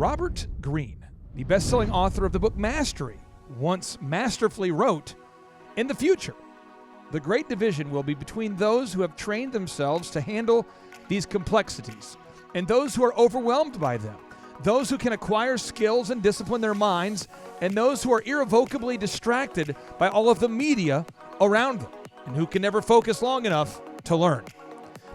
Robert Greene, the best-selling author of the book Mastery, once masterfully wrote, "In the future, the great division will be between those who have trained themselves to handle these complexities and those who are overwhelmed by them, those who can acquire skills and discipline their minds, and those who are irrevocably distracted by all of the media around them and who can never focus long enough to learn."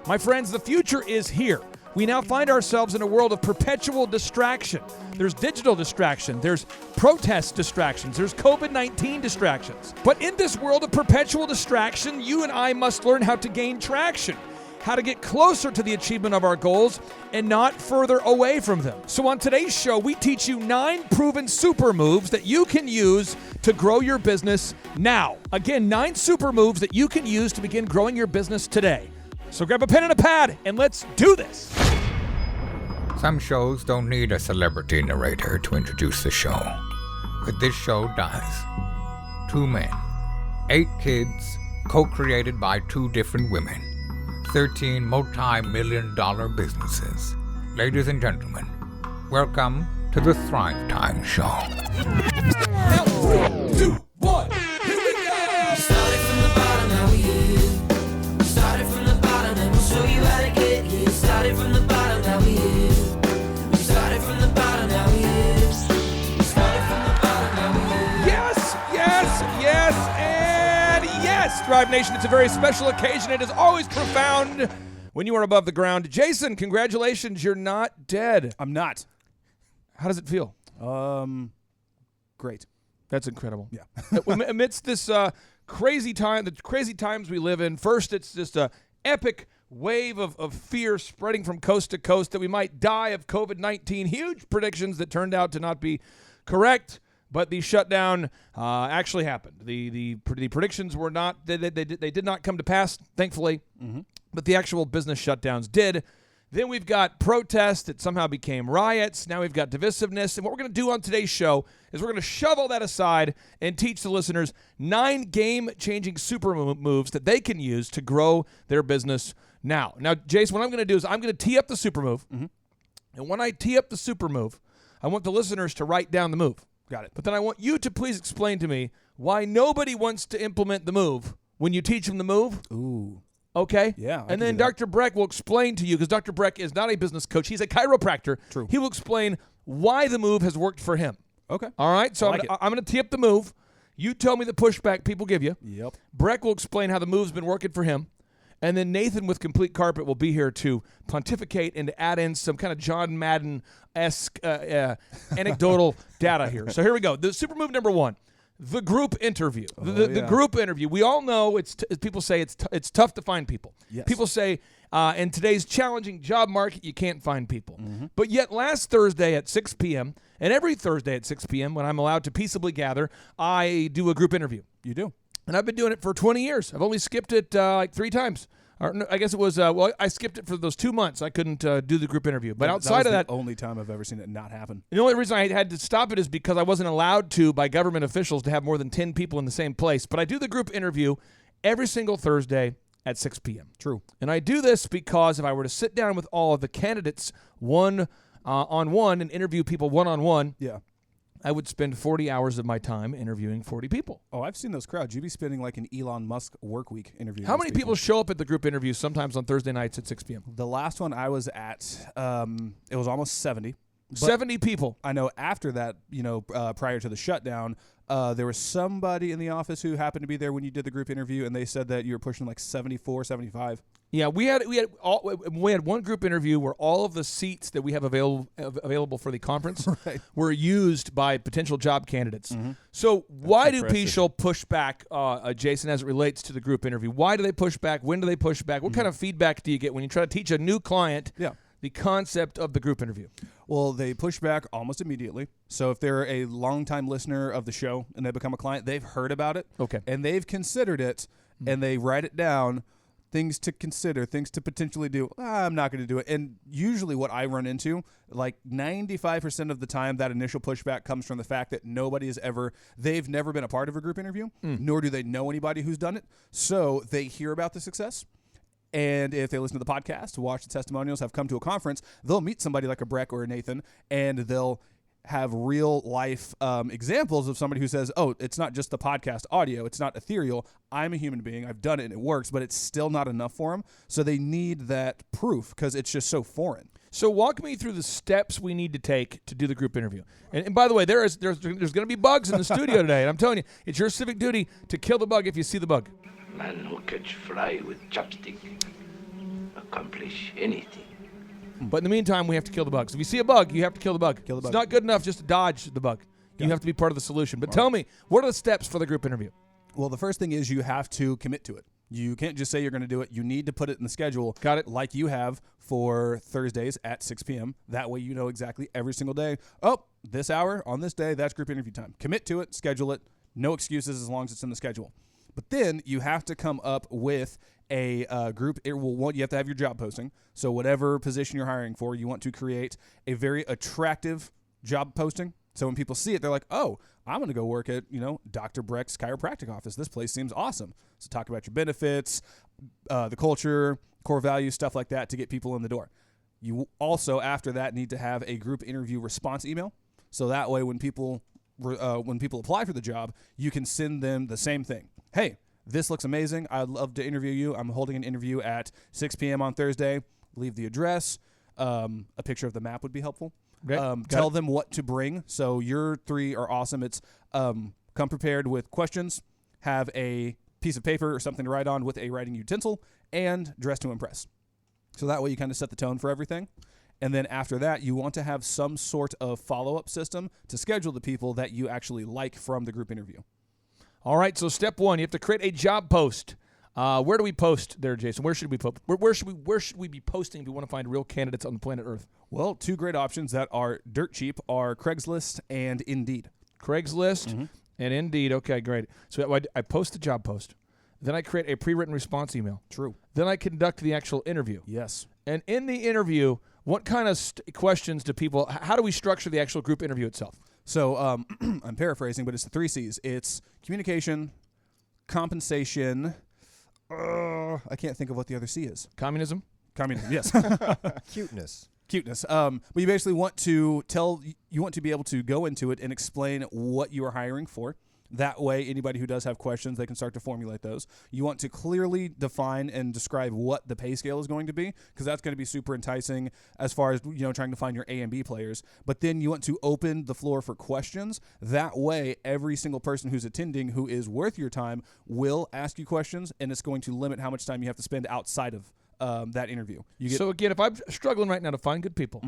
My friends, the future is here. We now find ourselves in a world of perpetual distraction. There's digital distraction, there's protest distractions, there's COVID-19 distractions. But in this world of perpetual distraction, you and I must learn how to gain traction, how to get closer to the achievement of our goals and not further away from them. So on today's show, we teach you 9 proven super moves that you can use to grow your business now. Again, 9 super moves that you can use to begin growing your business today. So grab a pen and a pad and let's do this. Some shows don't need a celebrity narrator to introduce the show, but this show does. 2 men, 8 kids, co-created by 2 different women, 13 multi-million-dollar businesses. Ladies and gentlemen, welcome to the Thrive Time Show. Now, 3, 2, 1, here we go! Started from the bottom, now we here. Started from the bottom, and we'll show you how to get here. Started from the bottom, now we here. Started from the bottom, now we here. Started from the bottom, now we here. Yes, yes, yes, and yes! Thrive Nation, it's a very special occasion. It is always profound when you are above the ground. Jason, congratulations, you're not dead. I'm not. How does it feel? Great. That's incredible. Yeah. Amidst this crazy time, the crazy times we live in, first it's just a epic wave of fear spreading from coast to coast that we might die of COVID-19. Huge predictions that turned out to not be correct, but the shutdown actually happened. The predictions were not, they did not come to pass, thankfully, but the actual business shutdowns did. Then we've got protests that somehow became riots. Now we've got divisiveness. And what we're going to do on today's show is we're going to shove all that aside and teach the listeners 9 game-changing super moves that they can use to grow their business now. Now, Jason, what I'm going to do is I'm going to tee up the super move. And when I tee up the super move, I want the listeners to write down the move. Got it. But then I want you to please explain to me why nobody wants to implement the move when you teach them the move. Ooh. Okay? Yeah, I And can then do that. Dr. Breck will explain to you, because Dr. Breck is not a business coach. He's a chiropractor. True. He will explain why the move has worked for him. Okay. All right? So I like I'm going to tee up the move. You tell me the pushback people give you. Yep. Breck will explain how the move's been working for him. And then Nathan with Complete Carpet will be here to pontificate and to add in some kind of John Madden-esque anecdotal data here. So here we go. The super move number 1. The group interview. The group interview. We all know people say it's tough to find people. Yes. People say in today's challenging job market, you can't find people. But yet last Thursday at 6 p.m. and every Thursday at 6 p.m. when I'm allowed to peaceably gather, I do a group interview. You do. And I've been doing it for 20 years. I've only skipped it like 3 times. Or no, I guess it was, I skipped it for those 2 months. I couldn't do the group interview. But outside of that, the only time I've ever seen it not happen. the only reason I had to stop it is because I wasn't allowed to by government officials to have more than 10 people in the same place. But I do the group interview every single Thursday at 6 p.m. True. And I do this because if I were to sit down with all of the candidates one-on-one and interview people one-on-one, Yeah. I would spend 40 hours of my time interviewing 40 people. Oh, I've seen those crowds. You'd be spending like an Elon Musk work week interviewing. How those many people show up at the group interviews sometimes on Thursday nights at 6 p.m.? The last one I was at, it was almost 70. But 70 people. I know after that, prior to the shutdown, there was somebody in the office who happened to be there when you did the group interview, and they said that you were pushing like 74, 75. Yeah, we had one group interview where all of the seats that we have available for the conference Right. were used by potential job candidates. So why do people push back, Jason, as it relates to the group interview? Why do they push back? When do they push back? What kind of feedback do you get when you try to teach a new client the concept of the group interview? Well, they push back almost immediately. So if they're a longtime listener of the show and they become a client, they've heard about it. Okay. And they've considered it, and they write it down, things to consider, things to potentially do. I'm not going to do it. And usually what I run into, like 95% of the time, that initial pushback comes from the fact that they've never been a part of a group interview, nor do they know anybody who's done it. So they hear about the success, And if they listen to the podcast, watch the testimonials, have come to a conference, they'll meet somebody like a Breck or a Nathan, and they'll have real life examples of somebody who says, oh, it's not just the podcast audio. It's not ethereal. I'm a human being. I've done it and it works, but it's still not enough for them. So they need that proof because it's just so foreign. So walk me through the steps we need to take to do the group interview. And by the way, there's going to be bugs in the studio today. And I'm telling you, it's your civic duty to kill the bug if you see the bug. Man who catch fly with chopstick accomplish anything. But in the meantime, we have to kill the bugs. If you see a bug, you have to kill the bug. Kill the bug. It's not good enough just to dodge the bug. You have to be part of the solution. But tell me, what are the steps for the group interview? Well, the first thing is you have to commit to it. You can't just say you're going to do it. You need to put it in the schedule. Got it. Like you have for Thursdays at 6 p.m. That way you know exactly every single day. Oh, this hour on this day, that's group interview time. Commit to it. Schedule it. No excuses as long as it's in the schedule. But then you have to come up with a group. You have to have your job posting. So whatever position you're hiring for, you want to create a very attractive job posting. So when people see it, they're like, oh, I'm going to go work at, Dr. Breck's chiropractic office. This place seems awesome. So talk about your benefits, the culture, core values, stuff like that to get people in the door. You also, after that, need to have a group interview response email. So that way when people apply for the job, you can send them the same thing. Hey, this looks amazing. I'd love to interview you. I'm holding an interview at 6 p.m. on Thursday. Leave the address. A picture of the map would be helpful. Okay. Tell them what to bring. So your 3 are awesome. It's come prepared with questions, have a piece of paper or something to write on with a writing utensil, and dress to impress. So that way you kind of set the tone for everything. And then after that, you want to have some sort of follow-up system to schedule the people that you actually like from the group interview. All right, so step 1, you have to create a job post. Where do we post there, Jason? Where should we post? Where should we be posting if we want to find real candidates on the planet Earth? Well, 2 great options that are dirt cheap are Craigslist and Indeed. Craigslist and Indeed. Okay, great. So I post the job post. Then I create a pre-written response email. True. Then I conduct the actual interview. Yes. And in the interview, what kind of questions do people, how do we structure the actual group interview itself? So I'm paraphrasing, but it's the 3 C's. It's communication, compensation. I can't think of what the other C is. Communism? Communism, yes. Cuteness. But you basically want to be able to go into it and explain what you are hiring for. That way, anybody who does have questions, they can start to formulate those. You want to clearly define and describe what the pay scale is going to be, because that's going to be super enticing as far as trying to find your A and B players. But then you want to open the floor for questions. That way, every single person who's attending who is worth your time will ask you questions, and it's going to limit how much time you have to spend outside of that interview. So again, if I'm struggling right now to find good people,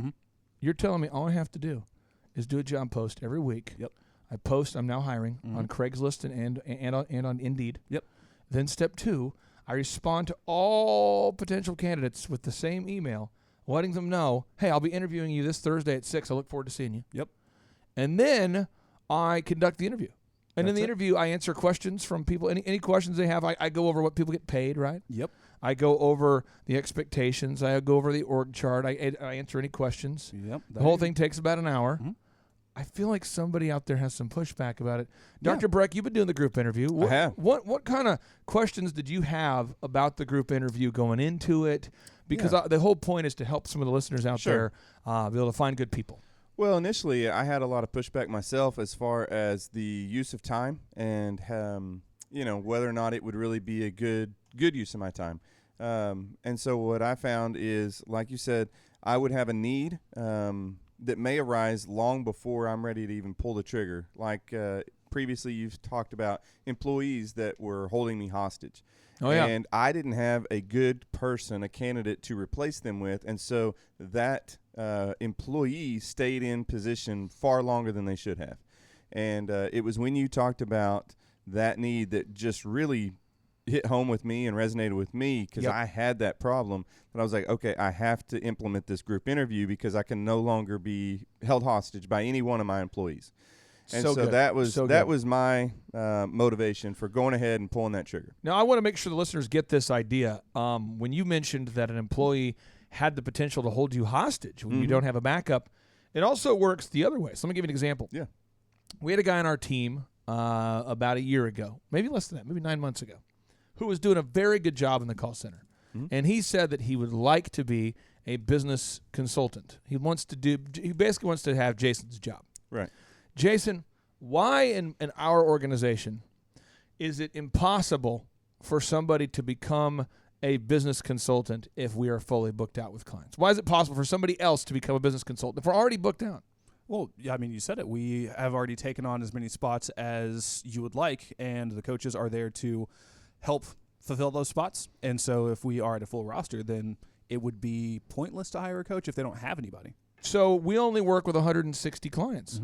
you're telling me all I have to do is do a job post every week. Yep. I post, I'm now hiring on Craigslist and on Indeed. Yep. Then step 2, I respond to all potential candidates with the same email, letting them know, hey, I'll be interviewing you this Thursday at 6. I look forward to seeing you. Yep. And then I conduct the interview. And in the interview, I answer questions from people. Any questions they have, I go over what people get paid, right? Yep. I go over the expectations. I go over the org chart. I answer any questions. Yep. The whole thing takes about an hour. I feel like somebody out there has some pushback about it. Dr. Breck, you've been doing the group interview. I have. What kind of questions did you have about the group interview going into it? Because the whole point is to help some of the listeners out there be able to find good people. Well, initially, I had a lot of pushback myself as far as the use of time and, whether or not it would really be a good use of my time. And so what I found is, like you said, I would have a need that may arise long before I'm ready to even pull the trigger. Like previously you've talked about employees that were holding me hostage. Oh, yeah. And I didn't have a good person, a candidate to replace them with. And so that employee stayed in position far longer than they should have. And it was when you talked about that need that just really hit home with me and resonated with me, because I had that problem, that I was like, okay, I have to implement this group interview because I can no longer be held hostage by any one of my employees. And so that was my motivation for going ahead and pulling that trigger. Now, I want to make sure the listeners get this idea. When you mentioned that an employee had the potential to hold you hostage when you don't have a backup, it also works the other way. So let me give you an example. Yeah. We had a guy on our team about a year ago, maybe less than that, maybe 9 months ago, who was doing a very good job in the call center. and he said that he would like to be a business consultant. He basically wants to have Jason's job. Right. Jason, why in our organization is it impossible for somebody to become a business consultant if we are fully booked out with clients? Why is it possible for somebody else to become a business consultant if we're already booked out? Well, yeah, I mean, you said it. We have already taken on as many spots as you would like, and the coaches are there to help fulfill those spots. And so if we are at a full roster, then it would be pointless to hire a coach if they don't have anybody. So we only work with 160 clients.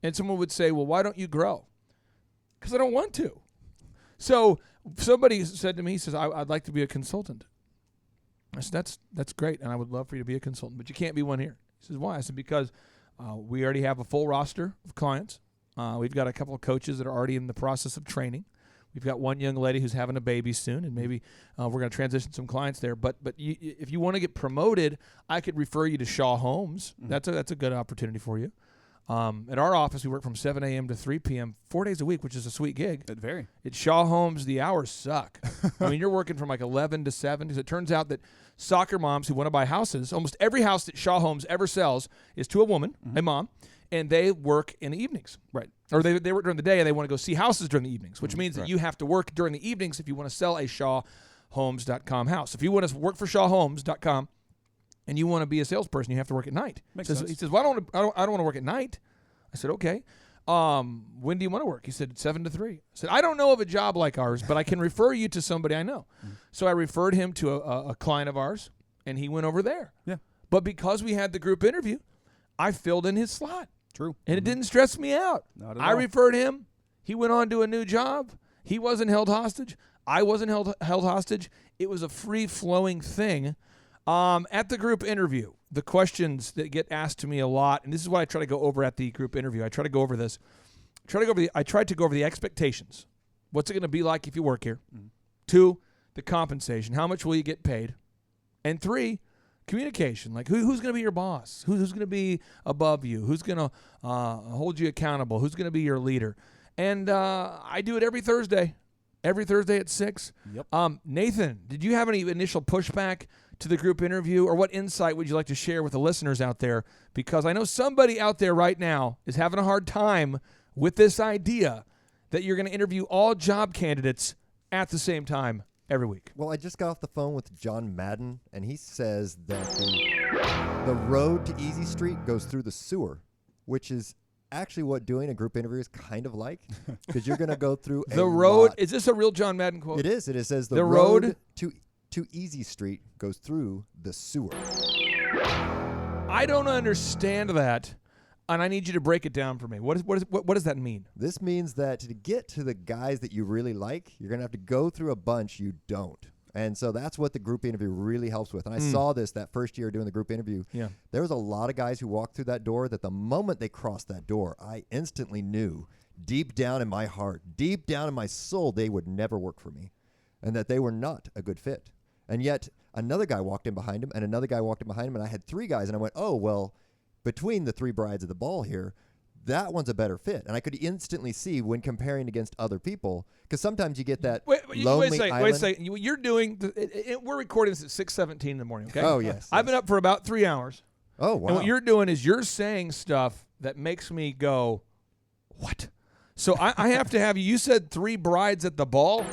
And someone would say, well, why don't you grow? Because I don't want to. So somebody said to me, he says, I'd like to be a consultant. I said, that's great, and I would love for you to be a consultant, but you can't be one here. He says, why? I said, because we already have a full roster of clients. We've got a couple of coaches that are already in the process of training. We've got one young lady who's having a baby soon, and maybe we're going to transition some clients there. But if you want to get promoted, I could refer you to Shaw Homes. That's a good opportunity for you. At our office, we work from 7 a.m. to 3 p.m. 4 days a week, which is a sweet gig. At Shaw Homes, the hours suck. I mean, you're working from like 11 to 7 because it turns out that soccer moms who want to buy houses, almost every house that Shaw Homes ever sells is to a woman, a mom, and they work in the evenings. Right. Or they work during the day and they want to go see houses during the evenings, which means that you have to work during the evenings if you want to sell a ShawHomes.com house. If you want to work for ShawHomes.com and you want to be a salesperson, you have to work at night. Makes sense. He says, well, I don't want to work at night. I said, okay. When do you want to work? He said, 7 to 3. I said, I don't know of a job like ours, but I can refer you to somebody I know. So I referred him to a client of ours, and he went over there. Yeah. But because we had the group interview, I filled in his slot. True. And it didn't stress me out. Not at I all. referred him. He went on to a new job. He wasn't held hostage. I wasn't held hostage. It was a free-flowing thing. At the group interview, the questions that get asked to me a lot, and this is what I try to go over at the group interview. I try to go over this. I tried to go over the expectations. What's it going to be like if you work here? 2, the compensation. How much will you get paid? And 3, communication. Like who's going to be your boss? Who's going to be above you? Who's going to hold you accountable? Who's going to be your leader? And I do it every Thursday. Every Thursday at 6. Yep. Nathan, did you have any initial pushback to the group interview, or what insight would you like to share with the listeners out there? Because I know somebody out there right now is having a hard time with this idea that you're going to interview all job candidates at the same time every week. Well, I just got off the phone with John Madden, and he says that the road to Easy Street goes through the sewer, which is actually what doing a group interview is kind of like, because you're going to go through the road. lot. Is this a real John Madden quote? It is. It says The road to Easy Street goes through the sewer. I don't understand that, and I need you to break it down for me. What does that mean? This means that to get to the guys that you really like, you're going to have to go through a bunch you don't. And so that's what the group interview really helps with. And I saw this that first year doing the group interview. Yeah. There was a lot of guys who walked through that door that the moment they crossed that door, I instantly knew deep down in my heart, deep down in my soul, they would never work for me and that they were not a good fit. And yet another guy walked in behind him and another guy walked in behind him, and I had 3 guys, and I went, oh, well, between the 3 brides of the ball here, that one's a better fit. And I could instantly see when comparing against other people, because sometimes you get that lonely island. Wait a second. You're doing, we're recording this at 6:17 in the morning, okay? Oh, yes. I've been up for about 3 hours. Oh, wow. And what you're doing is you're saying stuff that makes me go, what? So I have to have you said 3 brides at the ball?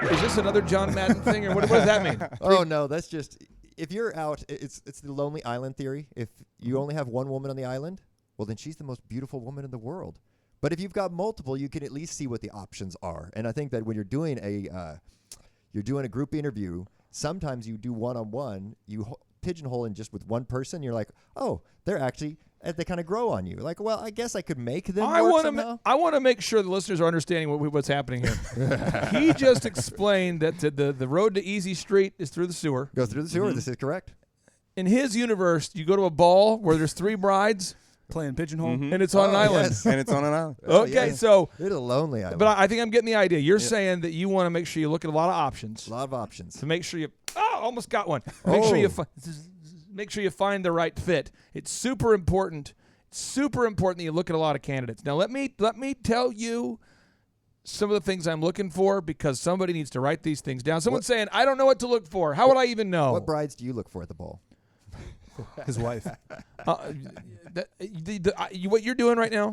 Is this another John Madden thing, or what does that mean? Oh, no, that's just, if you're out, it's the lonely island theory. If you only have one woman on the island, well, then she's the most beautiful woman in the world. But if you've got multiple, you can at least see what the options are. And I think that when you're doing a group interview, sometimes you do one-on-one, you pigeonhole in just with one person. You're like, oh, they kind of grow on you. Like, well, I guess I could make them work somehow. I want to make sure the listeners are understanding what's happening here. He just explained that the road to Easy Street is through the sewer. Go through the sewer. This is correct. In his universe, you go to a ball where there's 3 brides. Playing pigeonhole. And it's on an island. Yes. And it's on an island. Okay, yes. so. It's a lonely island. But I think I'm getting the idea. You're saying that you want to make sure you look at a lot of options. A lot of options. To make sure you. Oh, almost got one. Make sure you find the right fit. It's super important. It's super important that you look at a lot of candidates. Now, let me tell you some of the things I'm looking for because somebody needs to write these things down. Someone's saying, I don't know what to look for. How would I even know? What brides do you look for at the ball? His wife. What you're doing right now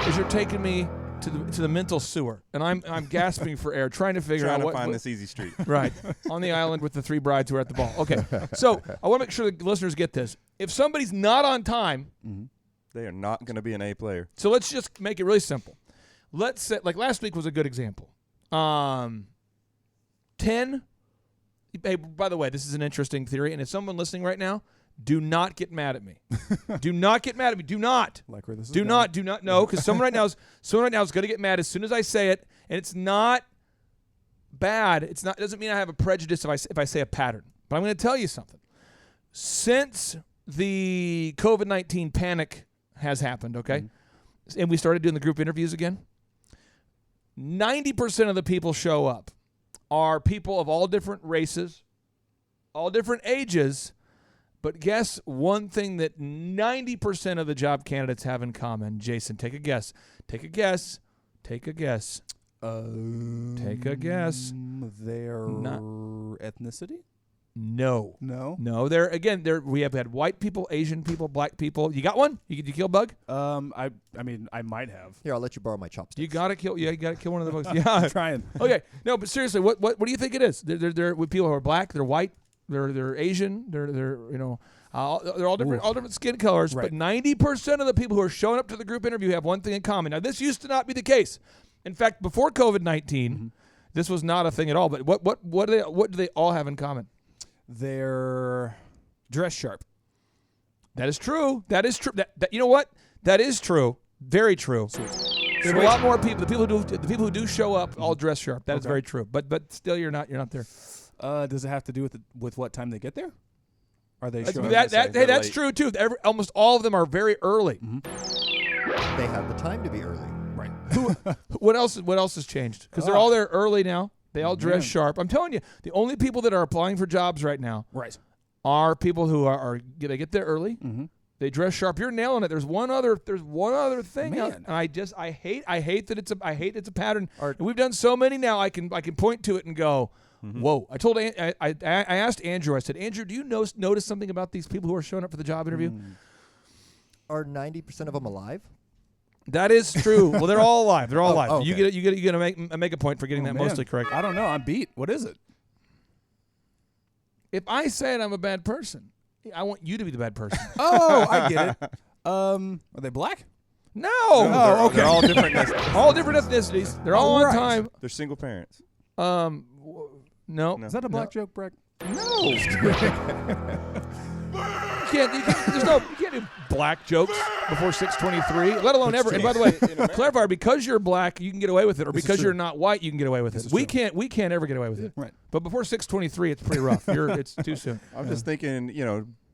is you're taking me to the mental sewer, and I'm gasping for air, trying to figure Trying out to find this easy street. Right, on the island with the 3 brides who are at the ball. Okay, so I want to make sure the listeners get this. If somebody's not on time, They are not going to be an A player. so let's just make it really simple. Let's say, like last week was a good example. 10. Hey, by the way, this is an interesting theory, and if someone listening right now, do not get mad at me. Do not get mad at me. Do not. Like where this is Do going. not. Do not. No, because someone right now is going to get mad as soon as I say it, and it's not bad. It's not. It doesn't mean I have a prejudice if I say a pattern. But I'm going to tell you something. Since the COVID-19 panic has happened, okay, and we started doing the group interviews again, 90% of the people show up are people of all different races, all different ages. But guess one thing that 90% of the job candidates have in common. Jason, take a guess. Take a guess. Take a guess. Take a guess. Their Not- ethnicity? No. No. No. We have had white people, Asian people, black people. You got one? You kill Bug? I mean, I might have. Here, I'll let you borrow my chopsticks. You gotta kill. Yeah, you gotta kill one of the bugs. Yeah. I'm trying. Okay. No, but seriously, what do you think it is? They're with people who are black. They're white. They're Asian. They're they're all different skin colors. Right. But 90% of the people who are showing up to the group interview have one thing in common. Now, this used to not be the case. In fact, before COVID-19, this was not a thing at all. But what do they all have in common? They're dress sharp. That is true. That is true. That you know what? That is true. Very true. There's a lot more people. The people who do show up all dress sharp. That is very true. But still, you're not there. Does it have to do with what time they get there? Are they showing That's late. true too. Almost all of them are very early. They have the time to be early. Right. What else has changed? Because they're all there early now. They all dress sharp. I'm telling you, the only people that are applying for jobs right now Right. are people who are they get there early. They dress sharp. You're nailing it. There's one other thing. Man. And I hate that it's a pattern. And we've done so many now. I can point to it and go, whoa. I told I asked Andrew. I said, Andrew, do you notice something about these people who are showing up for the job interview? Are 90% of them alive? That is true. Well, they're all alive. They're all alive. okay. You get to make a point for getting that Man. mostly correct. I don't know. I'm beat. What is it? If I said I'm a bad person, I want you to be the bad person. Oh, I get it. Are they black? No. Oh, okay. They're all different. All different ethnicities. They're all on Right. time. They're single parents. No. Is that a black joke, Breck? No. You can't do black jokes before 6:23, let alone ever. And by the way, clarifier, because you're black, you can get away with it, or because you're not white, you can get away with it. We can't ever get away with it. Right. But before 6:23, it's pretty rough. It's too soon. I'm just thinking,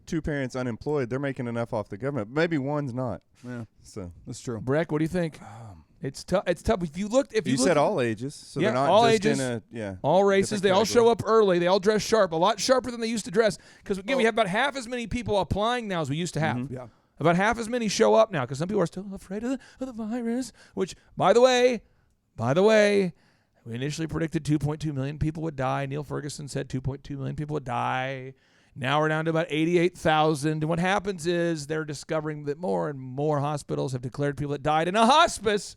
2 parents unemployed, they're making enough off the government. Maybe one's not. Yeah, So that's true. Breck, what do you think? It's tough. It's tough. If you looked, you said all ages, so Yeah, they're not all just ages, in all races, different they all category. show up early. They all dress sharp, a lot sharper than they used to dress. Because again, we have about half as many people applying now as we used to have. Yeah. About half as many show up now because some people are still afraid of the virus. Which, by the way, we initially predicted 2.2 million people would die. Neil Ferguson said 2.2 million people would die. Now we're down to about 88,000. And what happens is they're discovering that more and more hospitals have declared people that died in a hospice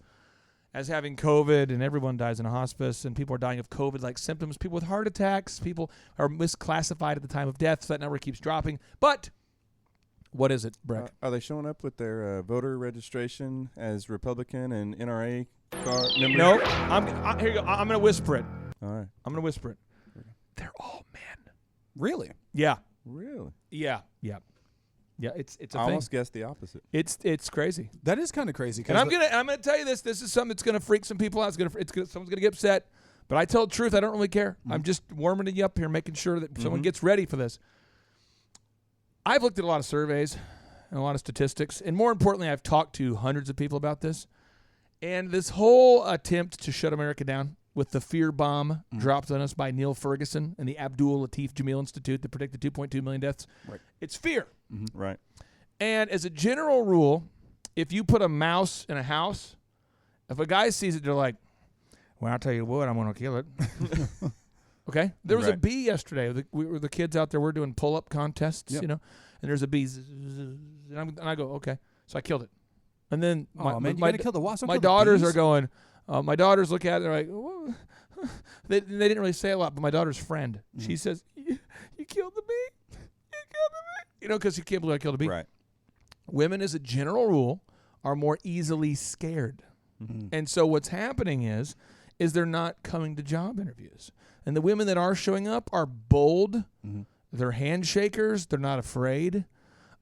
as having COVID, and everyone dies in a hospice, and people are dying of COVID-like symptoms. People with heart attacks, people are misclassified at the time of death, so that number keeps dropping. But what is it, Breck? Are they showing up with their voter registration as Republican and NRA card members? No, here you go. I'm going to whisper it. All right. I'm going to whisper it. They're all men. Really? Yeah. Really? Yeah. It's a I thing. almost guessed the opposite. It's crazy. That is kind of crazy. And I'm gonna tell you this. This is something that's gonna freak some people out. Someone's gonna get upset. But I tell the truth. I don't really care. I'm just warming you up here, making sure that someone gets ready for this. I've looked at a lot of surveys and a lot of statistics, and more importantly, I've talked to hundreds of people about this. And this whole attempt to shut America down with the fear bomb dropped on us by Neil Ferguson and the Abdul Latif Jameel Institute that predicted 2.2 million deaths. Right. It's fear. Right. And as a general rule, if you put a mouse in a house, if a guy sees it, they're like, Well, I'll tell you what, I'm going to kill it. Okay? There was a Right. bee yesterday. We were the kids out there. We're doing pull-up contests, Yep. you know, and there's a bee. And I go, okay. So I killed it. And then Oh, man, you got to kill the wasps. Don't my kill the daughters bees. are going, my daughters look at it, they're like, "Whoa." They didn't really say a lot, but my daughter's friend, she says, you killed the bee? You killed the bee? You know, because you can't believe I killed a bee. Right. Women, as a general rule, are more easily scared. And so what's happening is they're not coming to job interviews. And the women that are showing up are bold. They're handshakers. They're not afraid.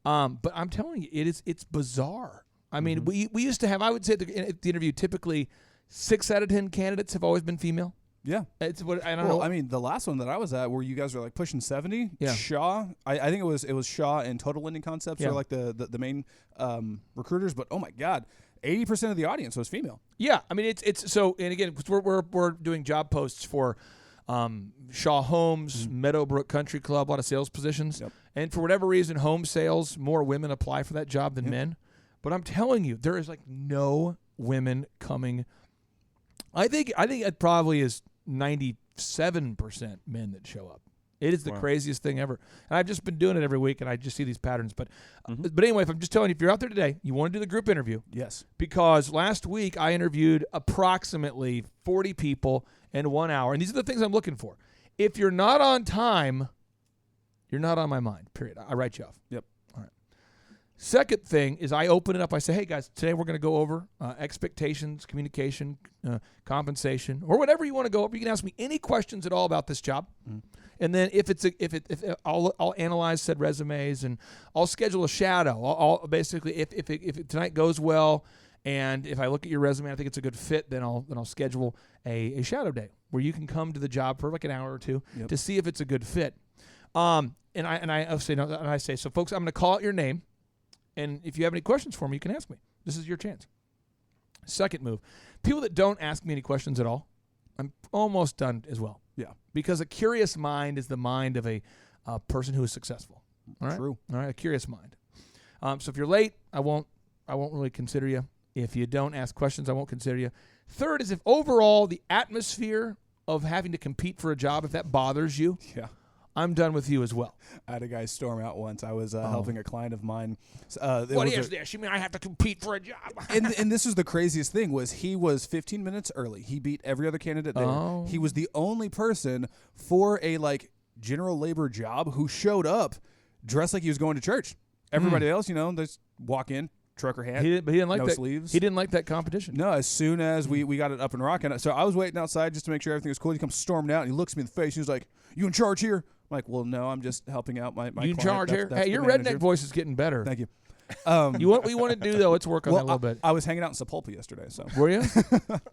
But I'm telling you, it's bizarre. I mean, we used to have, I would say at the interview, typically 6 out of 10 candidates have always been female. Yeah. It's what I don't Well, know. I mean, the last one that I was at, where you guys were like pushing 70, Yeah. Shaw. I think it was Shaw and Total Lending Concepts Yeah. were like the main recruiters. But oh my God, 80% of the audience was female. Yeah, I mean it's so, and again, 'cause we're doing job posts for Shaw Homes, Meadowbrook Country Club, a lot of sales positions, Yep. and for whatever reason, home sales, more women apply for that job than men. But I'm telling you, there is like no women coming. I think it probably is 97% men that show up. It is the craziest thing ever. And I've just been doing it every week, and I just see these patterns. But anyway, if I'm just telling you, if you're out there today, you want to do the group interview. Yes. Because last week I interviewed approximately 40 people in 1 hour. And these are the things I'm looking for. If you're not on time, you're not on my mind, period. I write you off. Yep. All right. Second thing is I open it up. I say, hey, guys, today we're going to go over expectations, communication, compensation, or whatever you want to go over. You can ask me any questions at all about this job. And then if I'll analyze said resumes, and I'll schedule a shadow. I'll basically, if tonight goes well, and if I look at your resume, I think it's a good fit, then I'll schedule a shadow day where you can come to the job for like an hour or two to see if it's a good fit. And I say, so folks, I'm going to call out your name, and if you have any questions for me, you can ask me. This is your chance. Second move, people that don't ask me any questions at all, I'm almost done as well. Yeah. Because a curious mind is the mind of a person who is successful. All right? True. All right, a curious mind. So if you're late, I won't really consider you. If you don't ask questions, I won't consider you. Third is if overall the atmosphere of having to compete for a job, if that bothers you, Yeah. I'm done with you as well. I had a guy storm out once. I was helping a client of mine. What is this? You mean I have to compete for a job? and this is the craziest thing, was he was 15 minutes early. He beat every other candidate there. Oh. He was the only person for a like general labor job who showed up dressed like he was going to church. Everybody else, they just walk in, trucker hat, But he didn't like no that. sleeves. He didn't like that competition. No, as soon as we got it up and rocking. So I was waiting outside just to make sure everything was cool. He comes storming out and he looks me in the face. He was like, "You in charge here?" I'm like, "Well, no, I'm just helping out my You in client. charge That's- here? that's Hey, the your manager." redneck voice is getting better. Thank you. What you want to do though? Let's work on that a little bit. I was hanging out in Sepulpa yesterday, so Were you?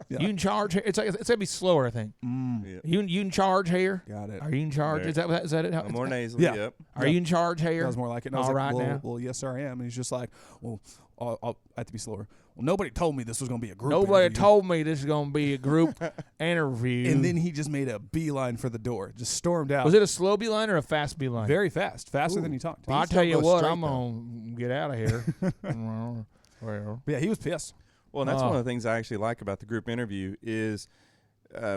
Yeah. You in charge here? It's gotta be slower, I think. Yeah. You in charge here? got it. Are you in charge? Is that it? How, More nasally. Yeah. Yep. Are you in charge here? That was more like it. And I was All like, right now. well, yes, sir, I am. And he's just like, well, I'll have to be slower. Well, nobody told me this was going to be a group Nobody interview. told me this is gonna be a group interview. And then he just made a beeline for the door, just stormed out. was it a slow beeline or a fast beeline? very fast, faster than he talked. Well, I'll Please tell don't you go what, straight, I'm gonna get out of here. Well, But yeah, he was pissed. Well, and that's one of the things I actually like about the group interview is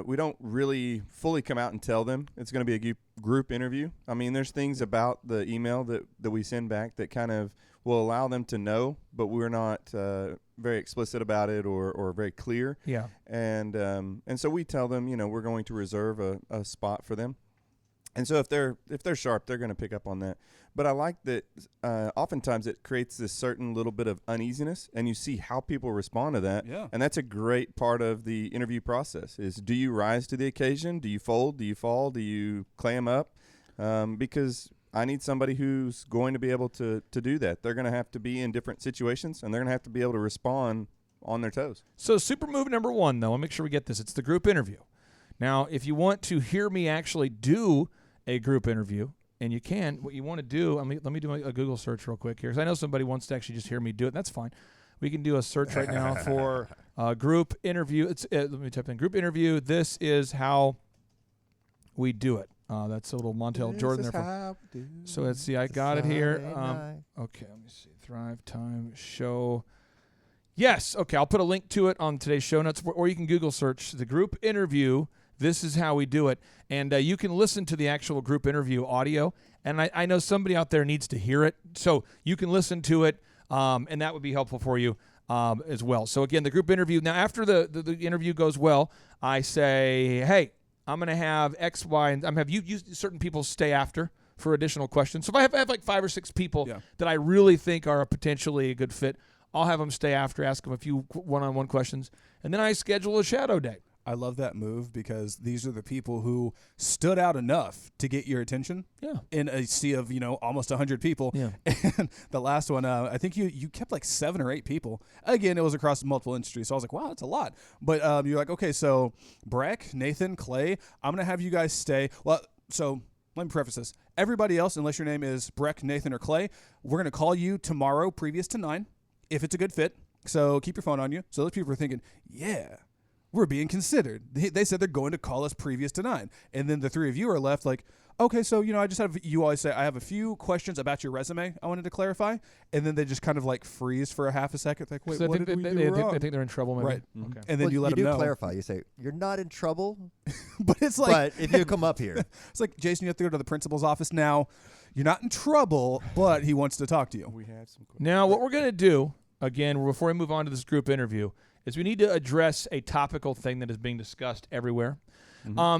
we don't really fully come out and tell them it's going to be a group interview. I mean, there's things about the email that we send back that kind of will allow them to know, but we're not very explicit about it or very clear. yeah. And so we tell them, we're going to reserve a spot for them. And so if they're sharp, they're going to pick up on that. But I like that oftentimes it creates this certain little bit of uneasiness, and you see how people respond to that. Yeah. And that's a great part of the interview process is, do you rise to the occasion? Do you fold? Do you fall? Do you clam up? Because I need somebody who's going to be able to do that. They're going to have to be in different situations, and they're going to have to be able to respond on their toes. So super move number 1, though, I'll make sure we get this. It's the group interview. Now, if you want to hear me actually do a group interview, and you can, what you want to do, let me do a Google search real quick here, because I know somebody wants to actually just hear me do it, and that's fine. We can do a search right now for group interview. It's let me type in group interview. This is how we do it. That's a little Montel Jordan there. So let's see, I got it here. Okay, let me see. Thrive Time Show Yes. Okay. I'll put a link to it on today's show notes, or you can Google search the group interview. This is how we do it. And you can listen to the actual group interview audio. And I know somebody out there needs to hear it. So you can listen to it, and that would be helpful for you as well. So, again, the group interview. Now, after the interview goes well, I say, hey, I'm going to have X, Y, and I'm going to have certain people stay after for additional questions. So if I have like 5 or 6 people that I really think are potentially a good fit, I'll have them stay after, ask them a few one-on-one questions, and then I schedule a shadow day. I love that move because these are the people who stood out enough to get your attention in a sea of, almost 100 people. Yeah. And the last one, I think you kept like 7 or 8 people. Again, it was across multiple industries. So I was like, wow, that's a lot. But you're like, okay, so Breck, Nathan, Clay, I'm going to have you guys stay. Well, so let me preface this. Everybody else, unless your name is Breck, Nathan, or Clay, we're going to call you tomorrow previous to 9 if it's a good fit. So keep your phone on you. So those people are thinking, yeah, we're being considered. They said they're going to call us previous to 9. And then the 3 of you are left like, okay, so, I just have, you always say, I have a few questions about your resume I wanted to clarify. And then they just kind of like freeze for a half a second. Like, wait, what did we do wrong? I think they're in trouble, maybe. Right. Mm-hmm. Okay. And then you let them know. You do clarify. You say, you're not in trouble, But it's like, but if you come up here. it's like, Jason, you have to go to the principal's office now. You're not in trouble, but he wants to talk to you. We have some questions. Now, what we're going to do, again, before we move on to this group interview, is we need to address a topical thing that is being discussed everywhere.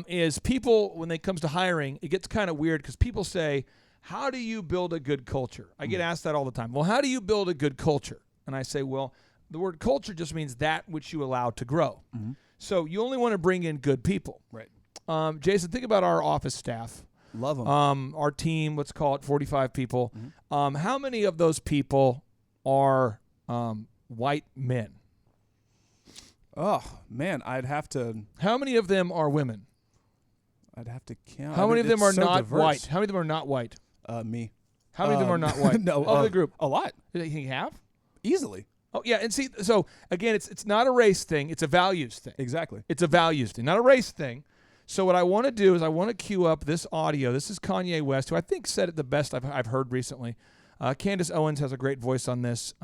Is people, when it comes to hiring, it gets kind of weird because people say, how do you build a good culture? I get asked that all the time. Well, how do you build a good culture? And I say, well, the word culture just means that which you allow to grow. So you only want to bring in good people. Right. Jason, think about our office staff. Love them. Our team, let's call it 45 people. How many of those people are white men? Oh, man, I'd have to How many of them are women? count. How many of them are it's so not diverse. white? How many of them are not white? Me. How many of them are not white? No, of the group. A lot. You think you have? Easily. Oh, yeah, and see, so, again, it's not a race thing. It's a values thing. Exactly. It's a values thing, not a race thing. So what I want to do is I want to cue up this audio. This is Kanye West, who I think said it the best I've heard recently. Candace Owens has a great voice on this.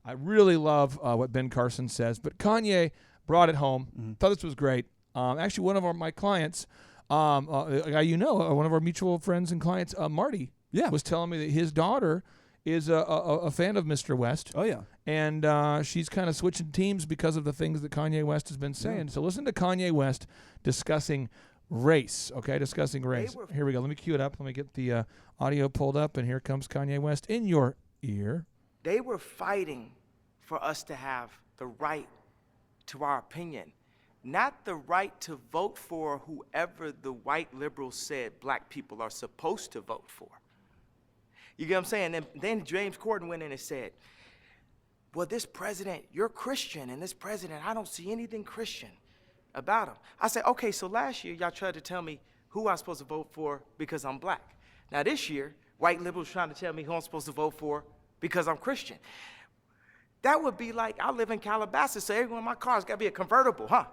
I really love what Ben Carson says, but Kanye brought it home. Thought this was great. Actually, one of my clients, a guy one of our mutual friends and clients, Marty, was telling me that his daughter is a fan of Mr. West. Oh, yeah. And she's kind of switching teams because of the things that Kanye West has been saying. Yeah. So listen to Kanye West discussing race, okay? Discussing race. Here we go. Let me cue it up. Let me get the audio pulled up, and here comes Kanye West in your ear. They were fighting for us to have the right to our opinion, not the right to vote for whoever the white liberals said black people are supposed to vote for. You get what I'm saying? And then James Corden went in and said, well, this president, you're Christian, and this president, I don't see anything Christian about him. I said, okay, so last year y'all tried to tell me who I'm supposed to vote for because I'm black. Now this year, white liberals trying to tell me who I'm supposed to vote for because I'm Christian. That would be like, I live in Calabasas, so every one of my cars got to be a convertible, huh?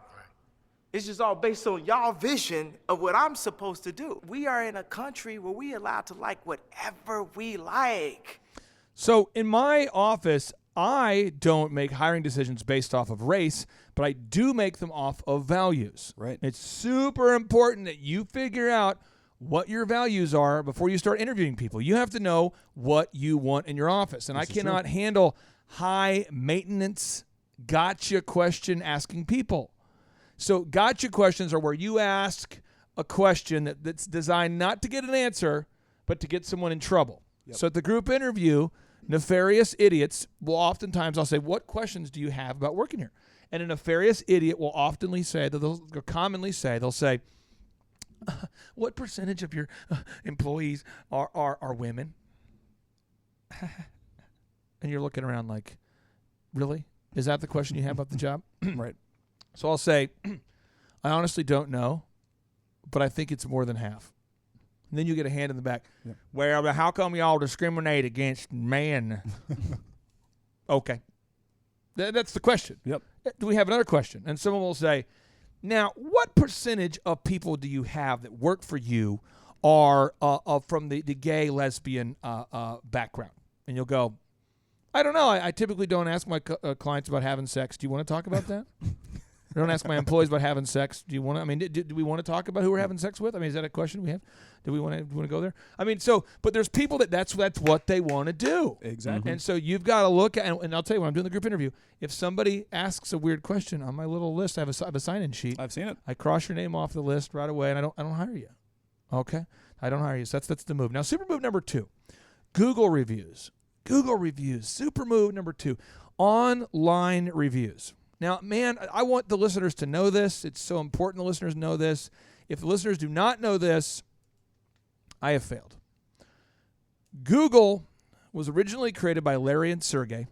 It's just all based on y'all vision of what I'm supposed to do. We are in a country where we allowed to like whatever we like. So in my office, I don't make hiring decisions based off of race, but I do make them off of values. Right. It's super important that you figure out what your values are before you start interviewing people. You have to know what you want in your office. And I cannot handle high maintenance gotcha question asking people. So gotcha questions are where you ask a question that's designed not to get an answer, but to get someone in trouble. Yep. So at the group interview, nefarious idiots will oftentimes, I'll say, what questions do you have about working here? And a nefarious idiot will commonly say, what percentage of your employees are women? And you're looking around like, really? Is that the question you have about the job? Right. So I'll say, I honestly don't know, but I think it's more than half. And then you get a hand in the back. Yep. Well, how come y'all discriminate against men? Okay. That's the question. Yep. Do we have another question? And someone will say, now, what percentage of people do you have that work for you are from the gay, lesbian background? And you'll go, I don't know. I typically don't ask my clients about having sex. Do you want to talk about that? I don't ask my employees about having sex. Do you want to? I mean, do we want to talk about who we're having sex with? I mean, is that a question we have? Do we want to go there? I mean, but there's people that's what they want to do. Exactly. And so you've got to look at, and I'll tell you when I'm doing the group interview, if somebody asks a weird question on my little list, I have a sign-in sheet. I've seen it. I cross your name off the list right away, and I don't hire you. Okay, I don't hire you. So that's the move. Now, super move number 2, Google reviews. Google reviews. Super move number 2, online reviews. Now, man, I want the listeners to know this. It's so important the listeners know this. If the listeners do not know this, I have failed. Google was originally created by Larry and Sergey,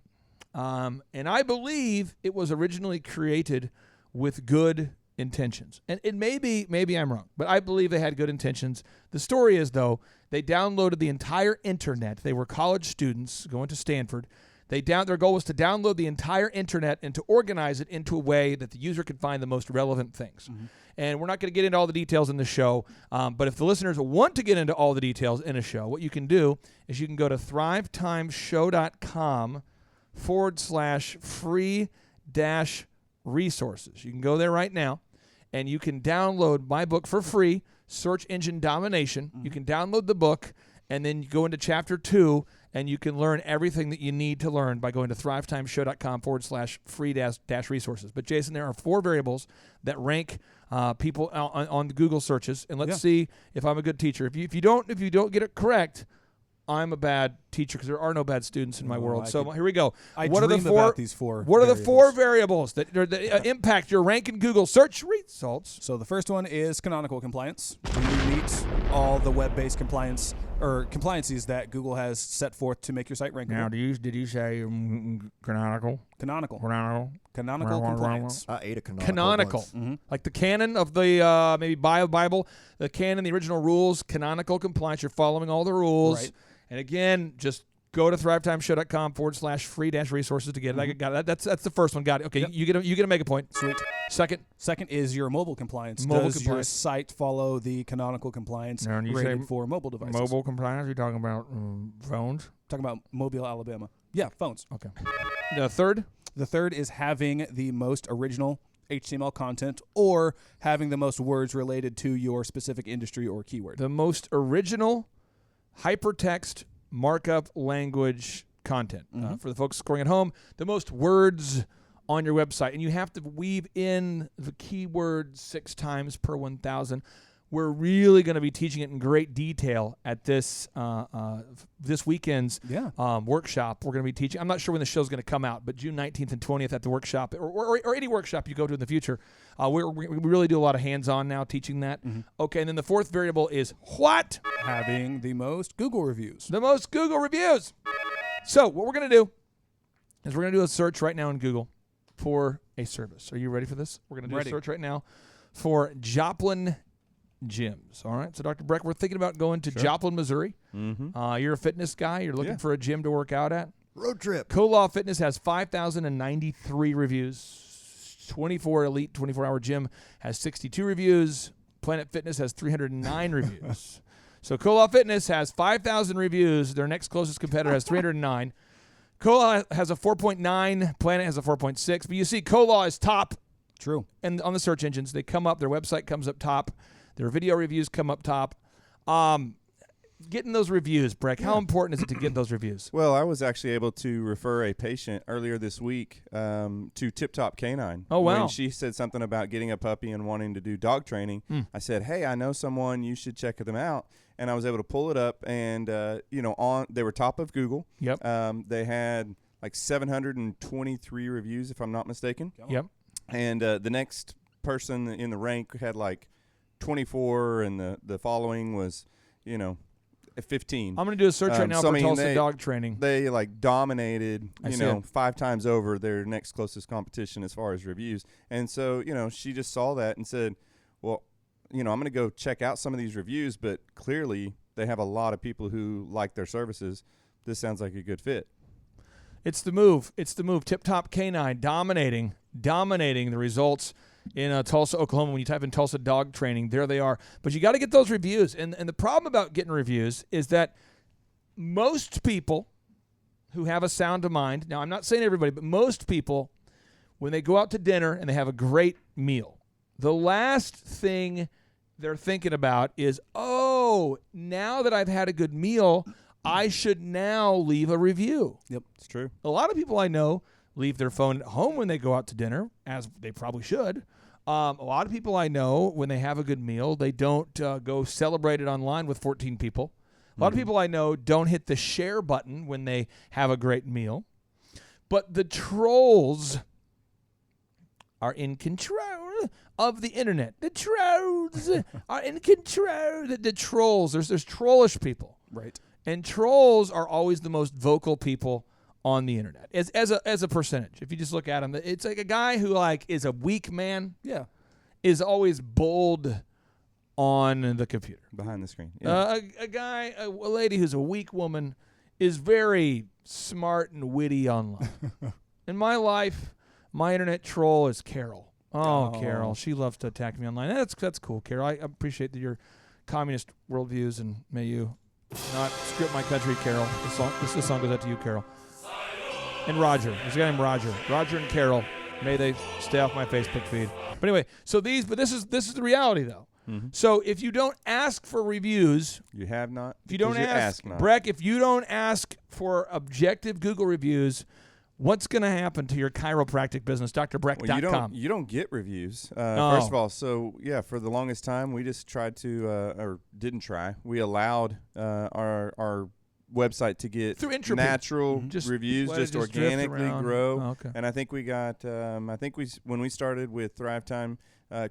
and I believe it was originally created with good intentions. And maybe I'm wrong, but I believe they had good intentions. The story is, though, they downloaded the entire internet. They were college students going to Stanford. Their goal was to download the entire internet and to organize it into a way that the user could find the most relevant things. Mm-hmm. And we're not going to get into all the details in the show, but if the listeners want to get into all the details in a show, what you can do is you can go to thrivetimeshow.com/free-resources. You can go there right now, and you can download my book for free, Search Engine Domination. Mm-hmm. You can download the book, and then you go into Chapter 2, and you can learn everything that you need to learn by going to thrivetimeshow.com/free-resources. But, Jason, there are 4 variables that rank people on the Google searches, and let's see if I'm a good teacher. If you don't get it correct, I'm a bad teacher because there are no bad students in my world. Here we go. What are the 4? About these 4 what variables. Are the 4 variables that impact your rank in Google search results? So the first one is canonical compliance. When you meet all the web-based compliances that Google has set forth to make your site rankable. Now, did you say canonical? Canonical compliance. I ate a canonical. Mm-hmm. Like the canon of the maybe Bible, the canon, the original rules, canonical compliance. You're following all the rules. Right. And again, just go to thrivetimeshow.com/free-resources to get it. I got that. That's the first one. Got it. Okay, yep. you get to make a point. Sweet. Second is your mobile compliance. Does your site follow the canonical compliance rated for mobile devices? Mobile compliance? You're talking about phones? Talking about Mobile, Alabama. Yeah, phones. Okay. The third? The third is having the most original HTML content or having the most words related to your specific industry or keyword. The most original hypertext markup language content. For the folks scoring at home, the most words on your website. And you have to weave in the keyword 6 times per 1,000. We're really going to be teaching it in great detail at this weekend's workshop. We're going to be teaching. I'm not sure when the show's going to come out, but June 19th and 20th at the workshop, or any workshop you go to in the future. We really do a lot of hands-on now teaching that. Mm-hmm. Okay, and then the 4th variable is what? Having the most Google reviews. The most Google reviews. So what we're going to do is we're going to do a search right now in Google for a service. Are you ready for this? We're going to do a search right now for Joplin gyms. All right. So, Dr. Breck, we're thinking about going to Joplin, Missouri. Mm-hmm. You're a fitness guy. You're looking for a gym to work out at. Road trip. Co-Law Fitness has 5,093 reviews. 24 Elite 24-hour gym has 62 reviews. Planet Fitness has 309 reviews. So, Co-Law Fitness has 5,000 reviews. Their next closest competitor has 309. Co-Law has a 4.9. Planet has a 4.6. But you see, Co-Law is top. True. And on the search engines, they come up. Their website comes up top. Their video reviews come up top. Getting those reviews, Breck, how important is it to get those reviews? Well, I was actually able to refer a patient earlier this week to Tip Top Canine. Oh, wow. When she said something about getting a puppy and wanting to do dog training, I said, hey, I know someone, you should check them out. And I was able to pull it up, and, they were top of Google. Yep. They had like 723 reviews, if I'm not mistaken. Yep. And the next person in the rank had like 24, and the following was, 15. I'm going to do a search right now for Tulsa dog training. They like dominated, 5 times over their next closest competition as far as reviews. And so, she just saw that and said, well, I'm going to go check out some of these reviews, but clearly they have a lot of people who like their services. This sounds like a good fit. It's the move. Tip Top Canine dominating the results in Tulsa, Oklahoma. When you type in Tulsa dog training, there they are. But you got to get those reviews. And the problem about getting reviews is that most people who have a sound mind, now I'm not saying everybody, but most people, when they go out to dinner and they have a great meal, the last thing they're thinking about is, oh, now that I've had a good meal, I should now leave a review. Yep, It's true. A lot of people I know leave their phone at home when they go out to dinner, as they probably should. A lot of people I know, when they have a good meal, they don't go celebrate it online with 14 people. A lot of people I know don't hit the share button when they have a great meal. But the trolls are in control of the internet. The trolls are in control. The trolls, there's trollish people. right. And trolls are always the most vocal people on the internet as a percentage. If you just look at them, it's like a guy who like is a weak man Yeah. is always bold on the computer. Behind the screen. Yeah. A lady who's a weak woman is very smart and witty online. In my life, my internet troll is Carol. Oh, Carol. She loves to attack me online. That's cool, Carol. I appreciate your communist worldviews, and may you not script my country, Carol. This song goes out to you, Carol. And Roger. There's a guy named Roger. Roger and Carol. May they stay off my Facebook feed. But anyway, this is the reality though. Mm-hmm. So if you don't ask for reviews, You have not. if you don't because ask, not. Breck, if you don't ask for objective Google reviews, what's going to happen to your chiropractic business, drbreck.com? Well, you don't get reviews. No. First of all, so yeah, for the longest time, we just tried to, or didn't try. We allowed our website to get Through entropy. natural Just reviews, let it just drift organically around. grow. Oh, okay. And I think we got, when we started with Thrive Time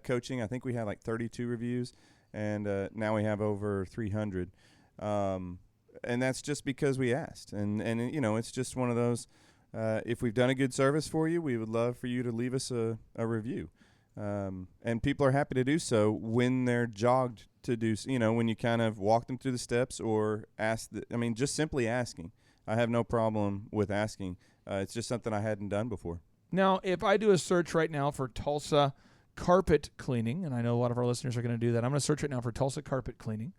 coaching, I think we had like 32 reviews, and now we have over 300. And that's just because we asked. And it's just one of those. If we've done a good service for you, we would love for you to leave us a review. And people are happy to do so when they're jogged to do, when you kind of walk them through the steps or just simply asking. I have no problem with asking. It's just something I hadn't done before. Now, if I do a search right now for Tulsa carpet cleaning, and I know a lot of our listeners are going to do that, I'm going to search right now for Tulsa carpet cleaning.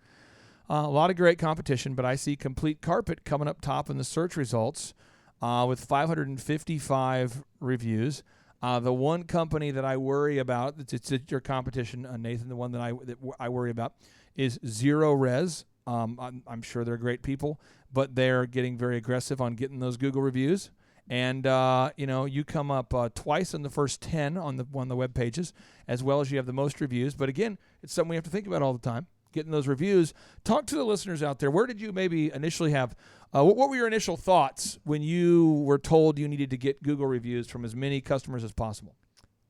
A lot of great competition, but I see Complete Carpet coming up top in the search results with 555 reviews. The one company that I worry about, it's your competition, Nathan, the one that I worry about is Zero Res. I'm sure they're great people, but they're getting very aggressive on getting those Google reviews. And, you come up twice in the first 10 on the web pages, as well as you have the most reviews. But again, it's something we have to think about all the time, getting those reviews. Talk to the listeners out there. Where did you maybe initially have what were your initial thoughts when you were told you needed to get Google reviews from as many customers as possible?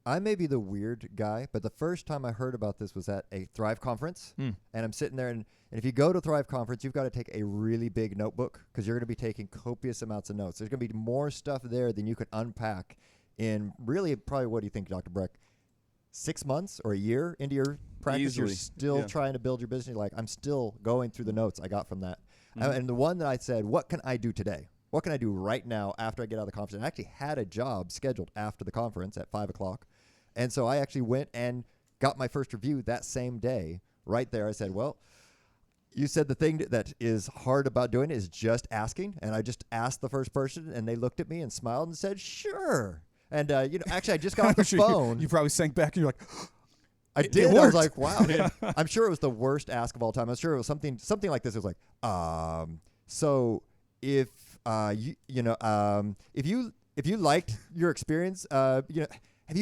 I may be the weird guy, but the first time I heard about this was at a Thrive conference, and I'm sitting there, and if you go to Thrive conference, you've got to take a really big notebook because you're going to be taking copious amounts of notes. There's going to be more stuff there than you could unpack in really probably, what do you think, Dr. Breck, 6 months or a year into your practice? Easily. You're still trying to build your business. You're like, I'm still going through the notes I got from that. And the one that I said, what can I do today? What can I do right now after I get out of the conference? And I actually had a job scheduled after the conference at 5 o'clock. And so I actually went and got my first review that same day. Right there, I said, well, you said the thing that is hard about doing it is just asking. And I just asked the first person, and they looked at me and smiled and said, sure. And, actually, I just got off the phone. You probably sank back and you're like, I did. I was like, wow. I'm sure it was the worst ask of all time. I'm sure it was something like this. It was like, so if if you liked your experience, have you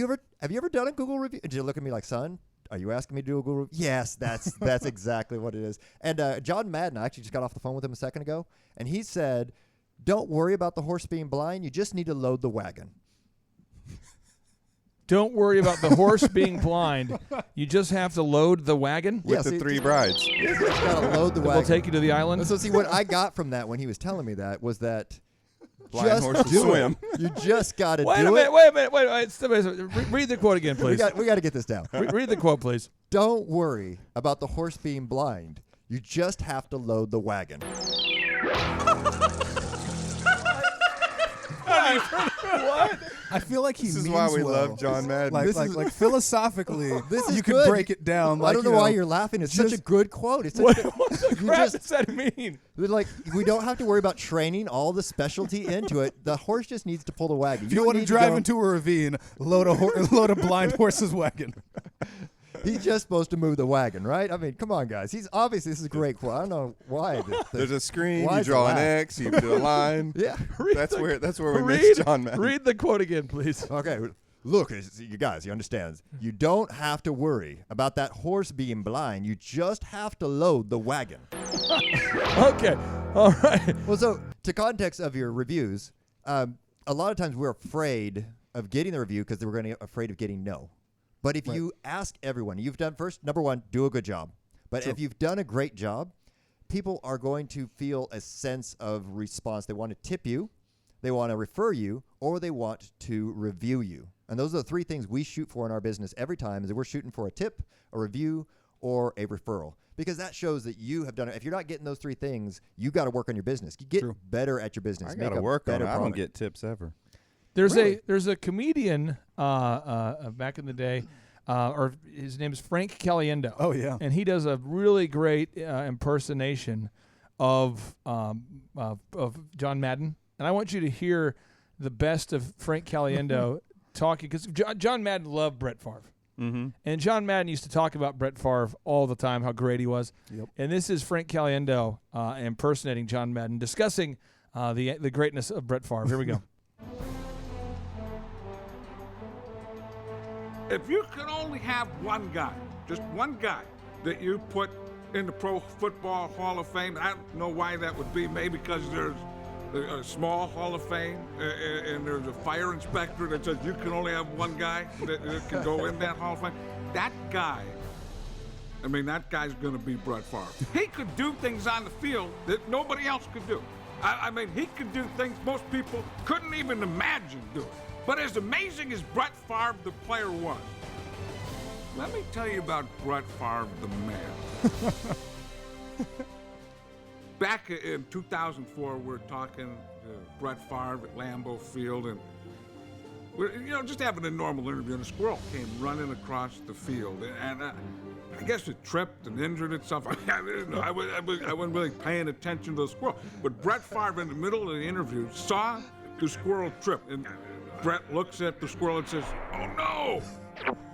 ever done a Google review? And you look at me like, son, are you asking me to do a Google review? Yes, that's exactly what it is. And John Madden, I actually just got off the phone with him a second ago, and he said, don't worry about the horse being blind. You just need to load the wagon. Don't worry about the horse being blind. You just have to load the wagon. With the three brides. You just got to load the wagon. We'll take you to the island. So see, what I got from that when he was telling me that was that Blind just horses do swim. it. You just got to do Wait a minute. Read the quote again, please. We got to get this down. Read the quote, please. Don't worry about the horse being blind. You just have to load the wagon. What? I feel like he This is means why we well. love John Madden. Like philosophically, This is you could good. break it down. I Like, don't know why you're laughing. It's such a good quote. It's What, such a, what the you crap just- does that mean? like we don't have to worry about training all the specialty into it. The horse just needs to pull the wagon. If you want to drive into a ravine, load a blind horse's wagon. He's just supposed to move the wagon, right? I mean, come on, guys. He's obviously, this is a great quote. I don't know why. There's a screen. Why You is it draw an loud? X. You do a line. Yeah. That's where we Read, miss John Madden. read the quote again, please. Okay. Look, you guys, you understand. You don't have to worry about that horse being blind. You just have to load the wagon. Okay. All right. Well, so to context of your reviews, a lot of times we're afraid of getting the review because we're afraid of getting no. But if you ask everyone, you've done first, number one, do a good job. But if you've done a great job, people are going to feel a sense of response. They want to tip you, they want to refer you, or they want to review you. And those are the three things we shoot for in our business every time, is that we're shooting for a tip, a review, or a referral. Because that shows that you have done it. If you're not getting those three things, you got to work on your business. You get better at your business. I Make got to a work on it. better I don't product. get tips ever. There's Really? there's a comedian back in the day, or his name is Frank Caliendo. Oh, yeah. And he does a really great impersonation of John Madden. And I want you to hear the best of Frank Caliendo talking, because John Madden loved Brett Favre. Mm-hmm. And John Madden used to talk about Brett Favre all the time, how great he was. Yep. And this is Frank Caliendo impersonating John Madden, discussing the greatness of Brett Favre. Here we go. If you could only have one guy, just one guy, that you put in the Pro Football Hall of Fame, I don't know why that would be. Maybe because there's a small Hall of Fame and there's a fire inspector that says you can only have one guy that can go in that Hall of Fame. That guy, I mean, that guy's going to be Brett Favre. He could do things on the field that nobody else could do. I mean, he could do things most people couldn't even imagine doing. But as amazing as Brett Favre, the player, was, let me tell you about Brett Favre, the man. Back in 2004, we're talking to Brett Favre at Lambeau Field, and we're just having a normal interview, and a squirrel came running across the field, and I guess it tripped and injured itself. I wasn't really paying attention to the squirrel, but Brett Favre, in the middle of the interview, saw the squirrel trip, and Brett looks at the squirrel and says, "Oh no,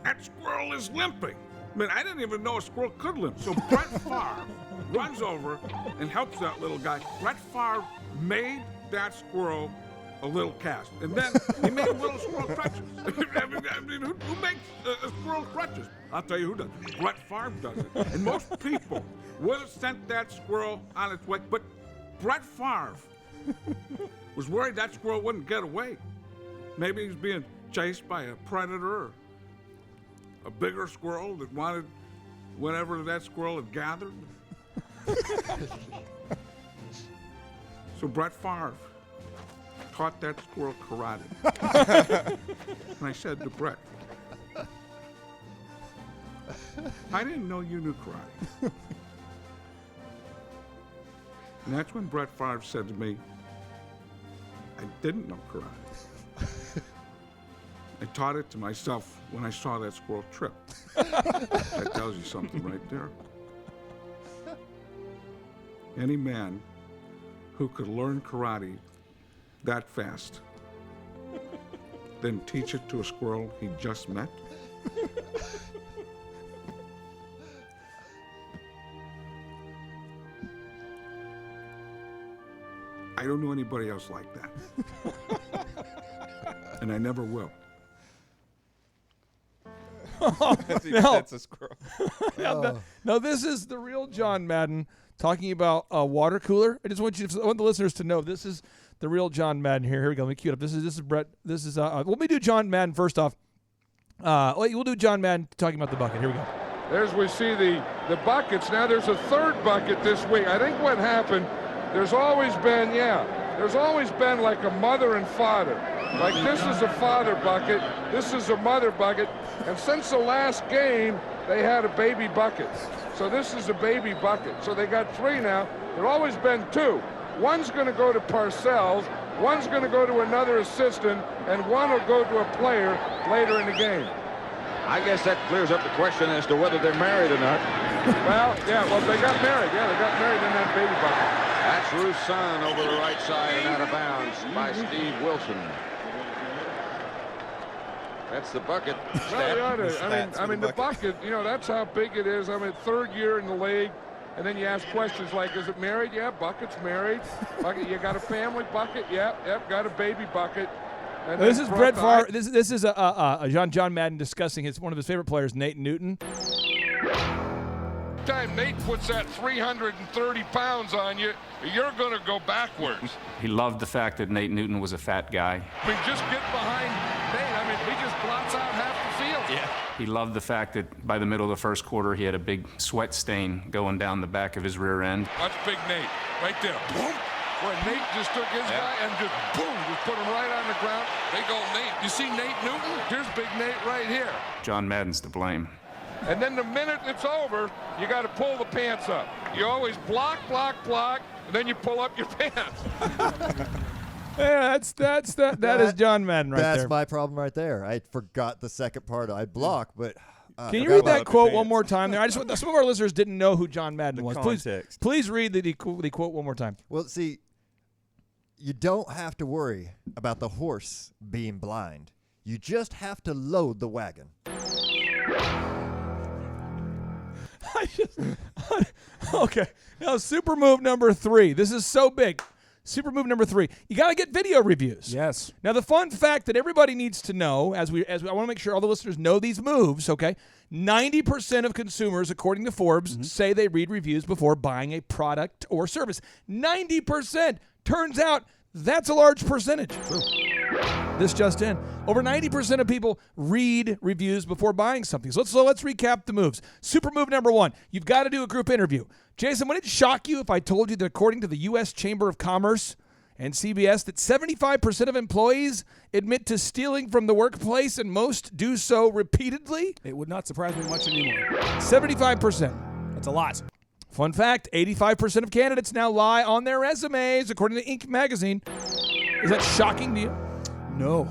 that squirrel is limping." I mean, I didn't even know a squirrel could limp. So Brett Favre runs over and helps that little guy. Brett Favre made that squirrel a little cast. And then he made little squirrel crutches. I mean, who makes a squirrel crutches? I'll tell you who does. Brett Favre does it. And most people would have sent that squirrel on its way. But Brett Favre was worried that squirrel wouldn't get away. Maybe he was being chased by a predator or a bigger squirrel that wanted whatever that squirrel had gathered. So Brett Favre taught that squirrel karate. And I said to Brett, I didn't know you knew karate. And that's when Brett Favre said to me, I didn't know karate. I taught it to myself when I saw that squirrel trip. That tells you something right there. Any man who could learn karate that fast, then teach it to a squirrel he just met, I don't know anybody else like that. And I never will. That's a squirrel. Now, this is the real John Madden talking about a water cooler. I want the listeners to know this is the real John Madden here. Here we go. Let me cue it up. This is Brett. This is let me do John Madden first off. We'll do John Madden talking about the bucket. Here we go. There's we see the buckets. Now there's a third bucket this week. I think what happened, there's always been like a mother and father. Like this is a father bucket, this is a mother bucket, and since the last game, they had a baby bucket. So this is a baby bucket. So they got three now. There's always been two. One's going to go to Parcells, One's going to go to another assistant, and one will go to a player later in the game. I guess that clears up the question as to whether they're married or not. Well, yeah, well, they got married. Yeah, they got married in that baby bucket. That's Ruth's son over the right side and out of bounds by Steve Wilson. That's the bucket. Well, yeah, I mean, the bucket, that's how big it is. I mean, third year in the league. And then you ask questions like, is it married? Yeah, bucket's married. Bucket, you got a family bucket? Yep, got a baby bucket. And this is Brett Favre. This is John Madden discussing one of his favorite players, Nate Newton. Time Nate puts that 330 pounds on you, you're going to go backwards. He loved the fact that Nate Newton was a fat guy. I mean, just get behind Nate. I mean, he just blots out half the field. Yeah. He loved the fact that by the middle of the first quarter, he had a big sweat stain going down the back of his rear end. Watch Big Nate right there. Boom. Where Nate just took his guy and just boom, just put him right on the ground. They go, Nate. You see Nate Newton? Here's Big Nate right here. John Madden's to blame. And then the minute it's over, you got to pull the pants up. You always block, and then you pull up your pants. Yeah, that is John Madden right there. That's my problem right there. I forgot the second part. I block, but can you read that quote one more time? There, some of our listeners didn't know who John Madden was. Context. Please read the quote one more time. Well, see, you don't have to worry about the horse being blind. You just have to load the wagon. Okay. Now, super move number 3. This is so big. Super move number 3. You got to get video reviews. Yes. Now, the fun fact that everybody needs to know, I want to make sure all the listeners know these moves, okay? 90% of consumers, according to Forbes, say they read reviews before buying a product or service. 90%. Turns out that's a large percentage. True. This just in. Over 90% of people read reviews before buying something. So let's recap the moves. Super move number 1. You've got to do a group interview. Jason, would it shock you if I told you that according to the U.S. Chamber of Commerce and CBS that 75% of employees admit to stealing from the workplace and most do so repeatedly? It would not surprise me much anymore. 75%. That's a lot. Fun fact, 85% of candidates now lie on their resumes, according to Inc. magazine. Is that shocking to you? No.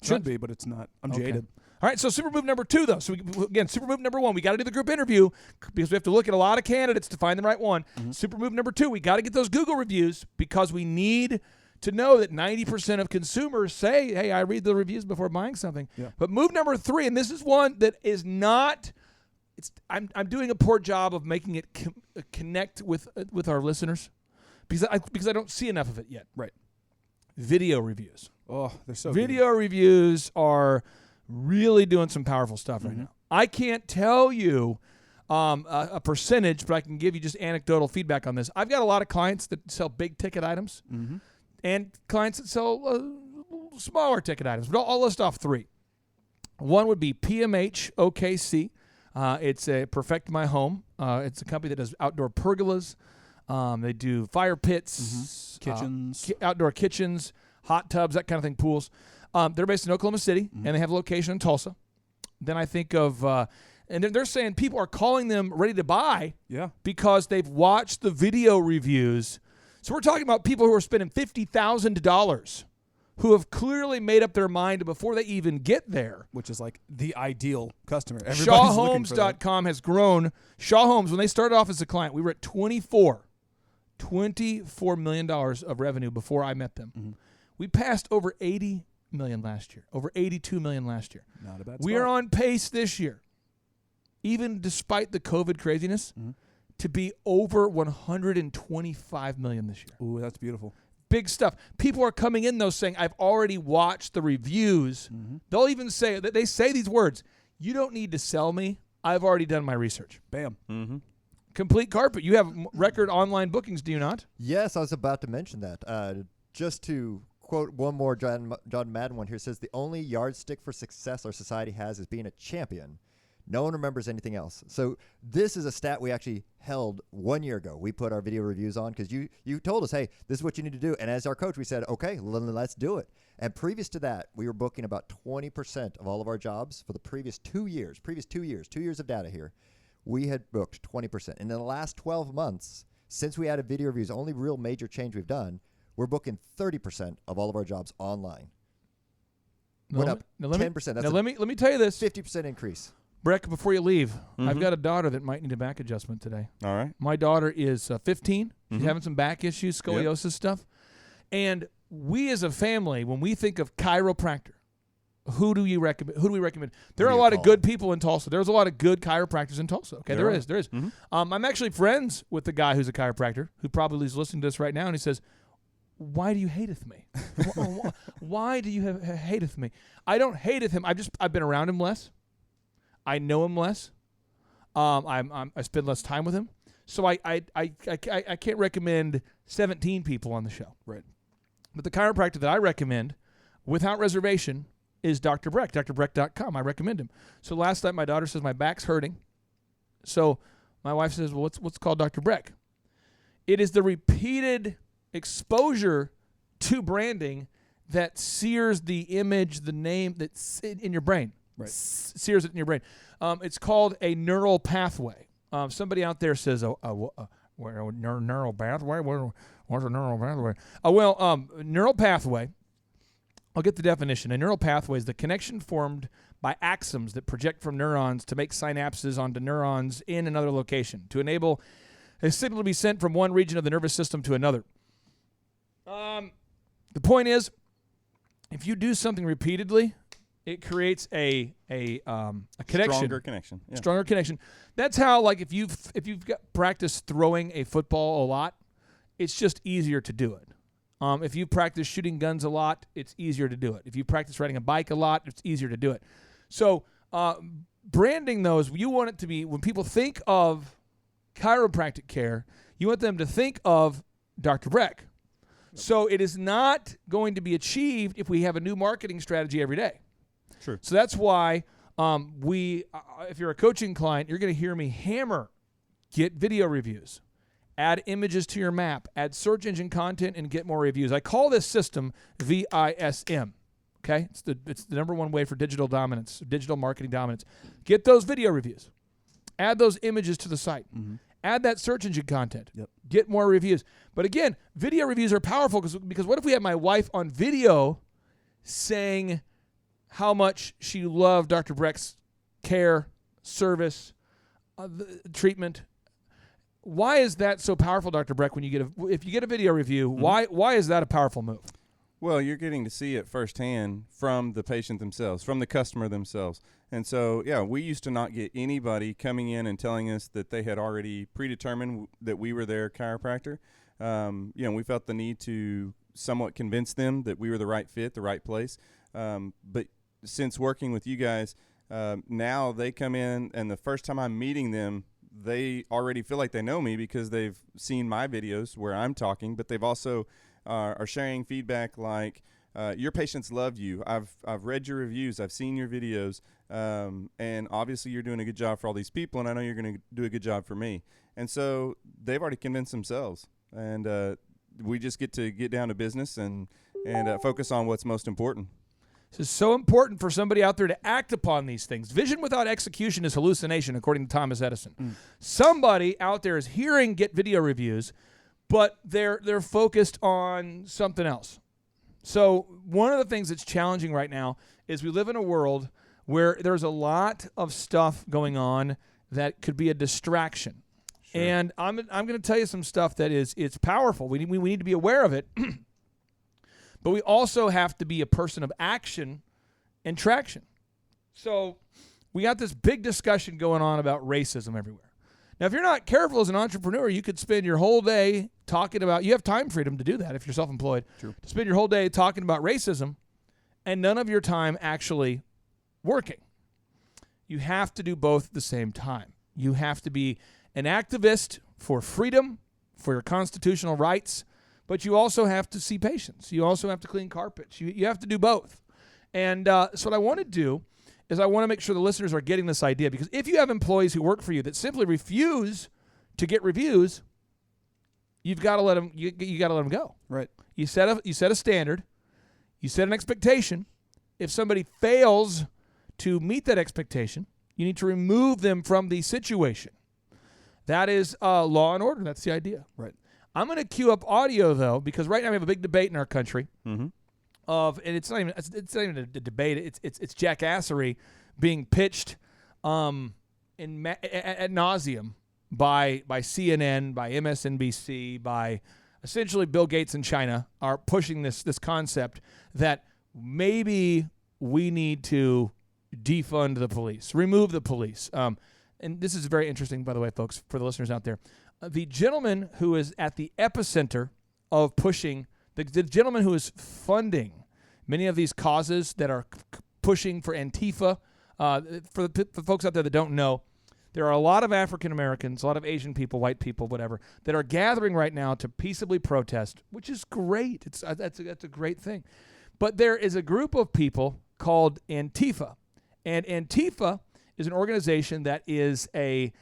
Should be, but it's not. I'm jaded. All right, so super move number 2, though. So, again, super move number 1, we got to do the group interview because we have to look at a lot of candidates to find the right one. Super move number 2, we got to get those Google reviews because we need to know that 90% of consumers say, hey, I read the reviews before buying something. Yeah. But move number 3, and this is one that is not – I'm doing a poor job of making it connect with our listeners because I don't see enough of it yet. Right. Video reviews. Oh, they're so Video reviews are really doing some powerful stuff right now. I can't tell you a percentage, but I can give you just anecdotal feedback on this. I've got a lot of clients that sell big ticket items and clients that sell smaller ticket items. But I'll list off 3. One would be PMH OKC. It's a Perfect My Home. It's a company that does outdoor pergolas. They do fire pits, kitchens, outdoor kitchens, hot tubs, that kind of thing, pools. They're based in Oklahoma City, and they have a location in Tulsa. Then I think of, and they're saying people are calling them ready to buy because they've watched the video reviews. So we're talking about people who are spending $50,000 who have clearly made up their mind before they even get there. Which is like the ideal customer. ShawHomes.com has grown. Shaw Homes, when they started off as a client, we were at $24 million of revenue before I met them. We passed over 80 million last year, over 82 million last year. Not a bad We are on pace this year, even despite the COVID craziness, to be over 125 million this year. Ooh, that's beautiful. Big stuff. People are coming in, though, saying, I've already watched the reviews. They'll even say, they say these words, you don't need to sell me. I've already done my research. Bam. Complete carpet. You have record online bookings, do you not? Yes, I was about to mention that. Just to quote one more John Madden one here, says the only yardstick for success our society has is being a champion. No one remembers anything else. So this is a stat we actually held 1 year ago. We put our video reviews on because you told us, hey, this is what you need to do. And as our coach, we said, okay, let's do it. And previous to that, we were booking about 20% of all of our jobs for the previous 2 years. 2 years of data here. We had booked 20%. And in the last 12 months, since we added video reviews, only real major change we've done, We're booking 30% of all of our jobs online. Now, Went let up me- now let me- 10%. now That's let me tell you this. 50% increase. Breck, before you leave, I've Mhm. got a daughter that might need a back adjustment today. All right. My daughter is 15. She's Mhm. having some back issues, scoliosis stuff. And we as a family, when we think of chiropractor, who do we recommend? There are a lot of good people in Tulsa. There's a lot of good chiropractors in Tulsa. Okay, there is. Mhm. I'm actually friends with the guy who's a chiropractor who probably is listening to this right now, and he says, "Why do you hateth me? Why do you hateth me?" I don't hateth him. I've been around him less. I know him less. I spend less time with him. So I can't recommend 17 people on the show. Right. But the chiropractor that I recommend, without reservation, is Dr. Breck, drbreck.com. I recommend him. So last night my daughter says my back's hurting. So my wife says, well, what's called Dr. Breck? It is the repeated exposure to branding that sears the image, the name that's in your brain. Right. Sears it in your brain. It's called a neural pathway. Somebody out there says, neural pathway? What's a neural pathway? Neural pathway, I'll get the definition. A neural pathway is the connection formed by axons that project from neurons to make synapses onto neurons in another location to enable a signal to be sent from one region of the nervous system to another. The point is, if you do something repeatedly, it creates a connection. Stronger connection. Yeah. Stronger connection. That's how, like, if you've got practiced throwing a football a lot, it's just easier to do it. If you practice shooting guns a lot, it's easier to do it. If you practice riding a bike a lot, it's easier to do it. So branding those, you want it to be, when people think of chiropractic care, you want them to think of Dr. Breck. So it is not going to be achieved if we have a new marketing strategy every day. Sure. So that's why if you're a coaching client, you're going to hear me hammer, get video reviews, add images to your map, add search engine content, and get more reviews. I call this system VISM. Okay, it's the number one way for digital dominance, digital marketing dominance. Get those video reviews, add those images to the site, add that search engine content, get more reviews. But again, video reviews are powerful because what if we had my wife on video saying how much she loved Dr. Breck's care, service, treatment? Why is that so powerful, Dr. Breck? When if you get a video review, why is that a powerful move? Well, you're getting to see it firsthand from the patient themselves, from the customer themselves. And so, yeah, we used to not get anybody coming in and telling us that they had already predetermined that we were their chiropractor. We felt the need to somewhat convince them that we were the right fit, the right place. But since working with you guys, now they come in, and the first time I'm meeting them, they already feel like they know me because they've seen my videos where I'm talking, but they've also are sharing feedback like, your patients love you. I've read your reviews. I've seen your videos. And obviously you're doing a good job for all these people, and I know you're going to do a good job for me. And so they've already convinced themselves. And we just get to get down to business and focus on what's most important. This is so important for somebody out there to act upon these things. Vision without execution is hallucination, according to Thomas Edison. Somebody out there is hearing get video reviews, but they're focused on something else. So one of the things that's challenging right now is we live in a world where there's a lot of stuff going on that could be a distraction. Sure. And I'm going to tell you some stuff that it's powerful. We need to be aware of it. But we also have to be a person of action and traction. So we got this big discussion going on about racism everywhere. Now, if you're not careful as an entrepreneur, you could spend your whole day talking about, you have time freedom to do that if you're self-employed. True. To spend your whole day talking about racism and none of your time actually working. You have to do both at the same time. You have to be an activist for freedom, for your constitutional rights, but you also have to see patients. You also have to clean carpets. You have to do both. And so what I want to do is I want to make sure the listeners are getting this idea, because if you have employees who work for you that simply refuse to get reviews, you've got to let them. You got to let them go. Right. You set a standard. You set an expectation. If somebody fails to meet that expectation, you need to remove them from the situation. That is law and order. That's the idea. Right. I'm going to cue up audio, though, because right now we have a big debate in our country Mm-hmm. and it's not even a debate. It's jackassery being pitched ad nauseum by CNN, by MSNBC, by essentially Bill Gates and China are pushing this concept that maybe we need to defund the police, remove the police. And this is very interesting, by the way, folks, for the listeners out there. The gentleman who is at the epicenter of pushing, the gentleman who is funding many of these causes that are pushing for Antifa, for the folks out there that don't know, there are a lot of African Americans, a lot of Asian people, white people, whatever, that are gathering right now to peaceably protest, which is great. That's a great thing. But there is a group of people called Antifa, and Antifa is an organization that is a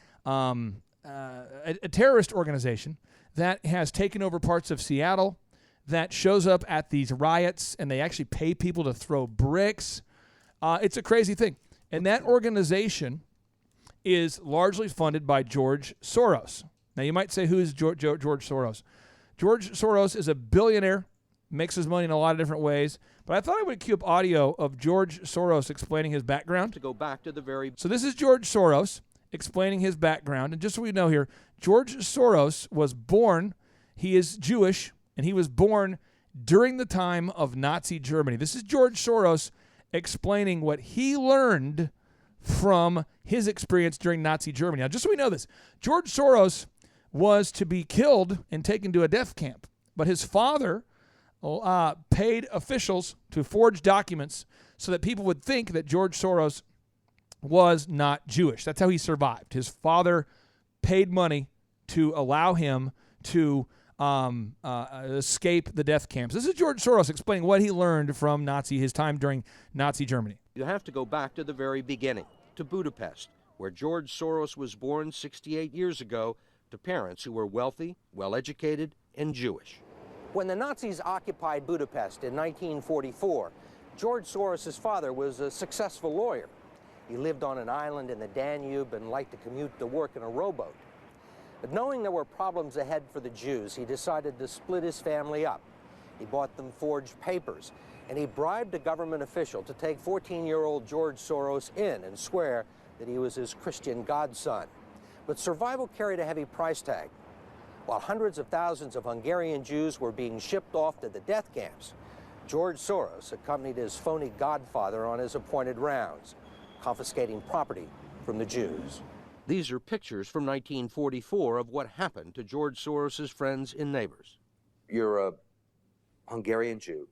terrorist organization that has taken over parts of Seattle, that shows up at these riots, and they actually pay people to throw bricks. It's a crazy thing. And that organization is largely funded by George Soros. Now, you might say, who is George Soros? George Soros is a billionaire, makes his money in a lot of different ways. But I thought I would cue up audio of George Soros explaining his background. To go back to the very... So this is George Soros explaining his background. And just so we know here, George Soros was born, he is Jewish, and he was born during the time of Nazi Germany. This is George Soros explaining what he learned from his experience during Nazi Germany. Now, just so we know this, George Soros was to be killed and taken to a death camp, but his father paid officials to forge documents so that people would think that George Soros was not Jewish. That's how he survived. His father paid money to allow him to escape the death camps. This is George Soros explaining what he learned from his time during Nazi Germany. You have to go back to the very beginning, to Budapest, where George Soros was born 68 years ago to parents who were wealthy, well-educated, and Jewish. When the Nazis occupied Budapest in 1944, George Soros' father was a successful lawyer. He lived on an island in the Danube and liked to commute to work in a rowboat. But knowing there were problems ahead for the Jews, he decided to split his family up. He bought them forged papers, and he bribed a government official to take 14-year-old George Soros in and swear that he was his Christian godson. But survival carried a heavy price tag. While hundreds of thousands of Hungarian Jews were being shipped off to the death camps, George Soros accompanied his phony godfather on his appointed rounds, confiscating property from the Jews. These are pictures from 1944 of what happened to George Soros's friends and neighbors. You're a Hungarian Jew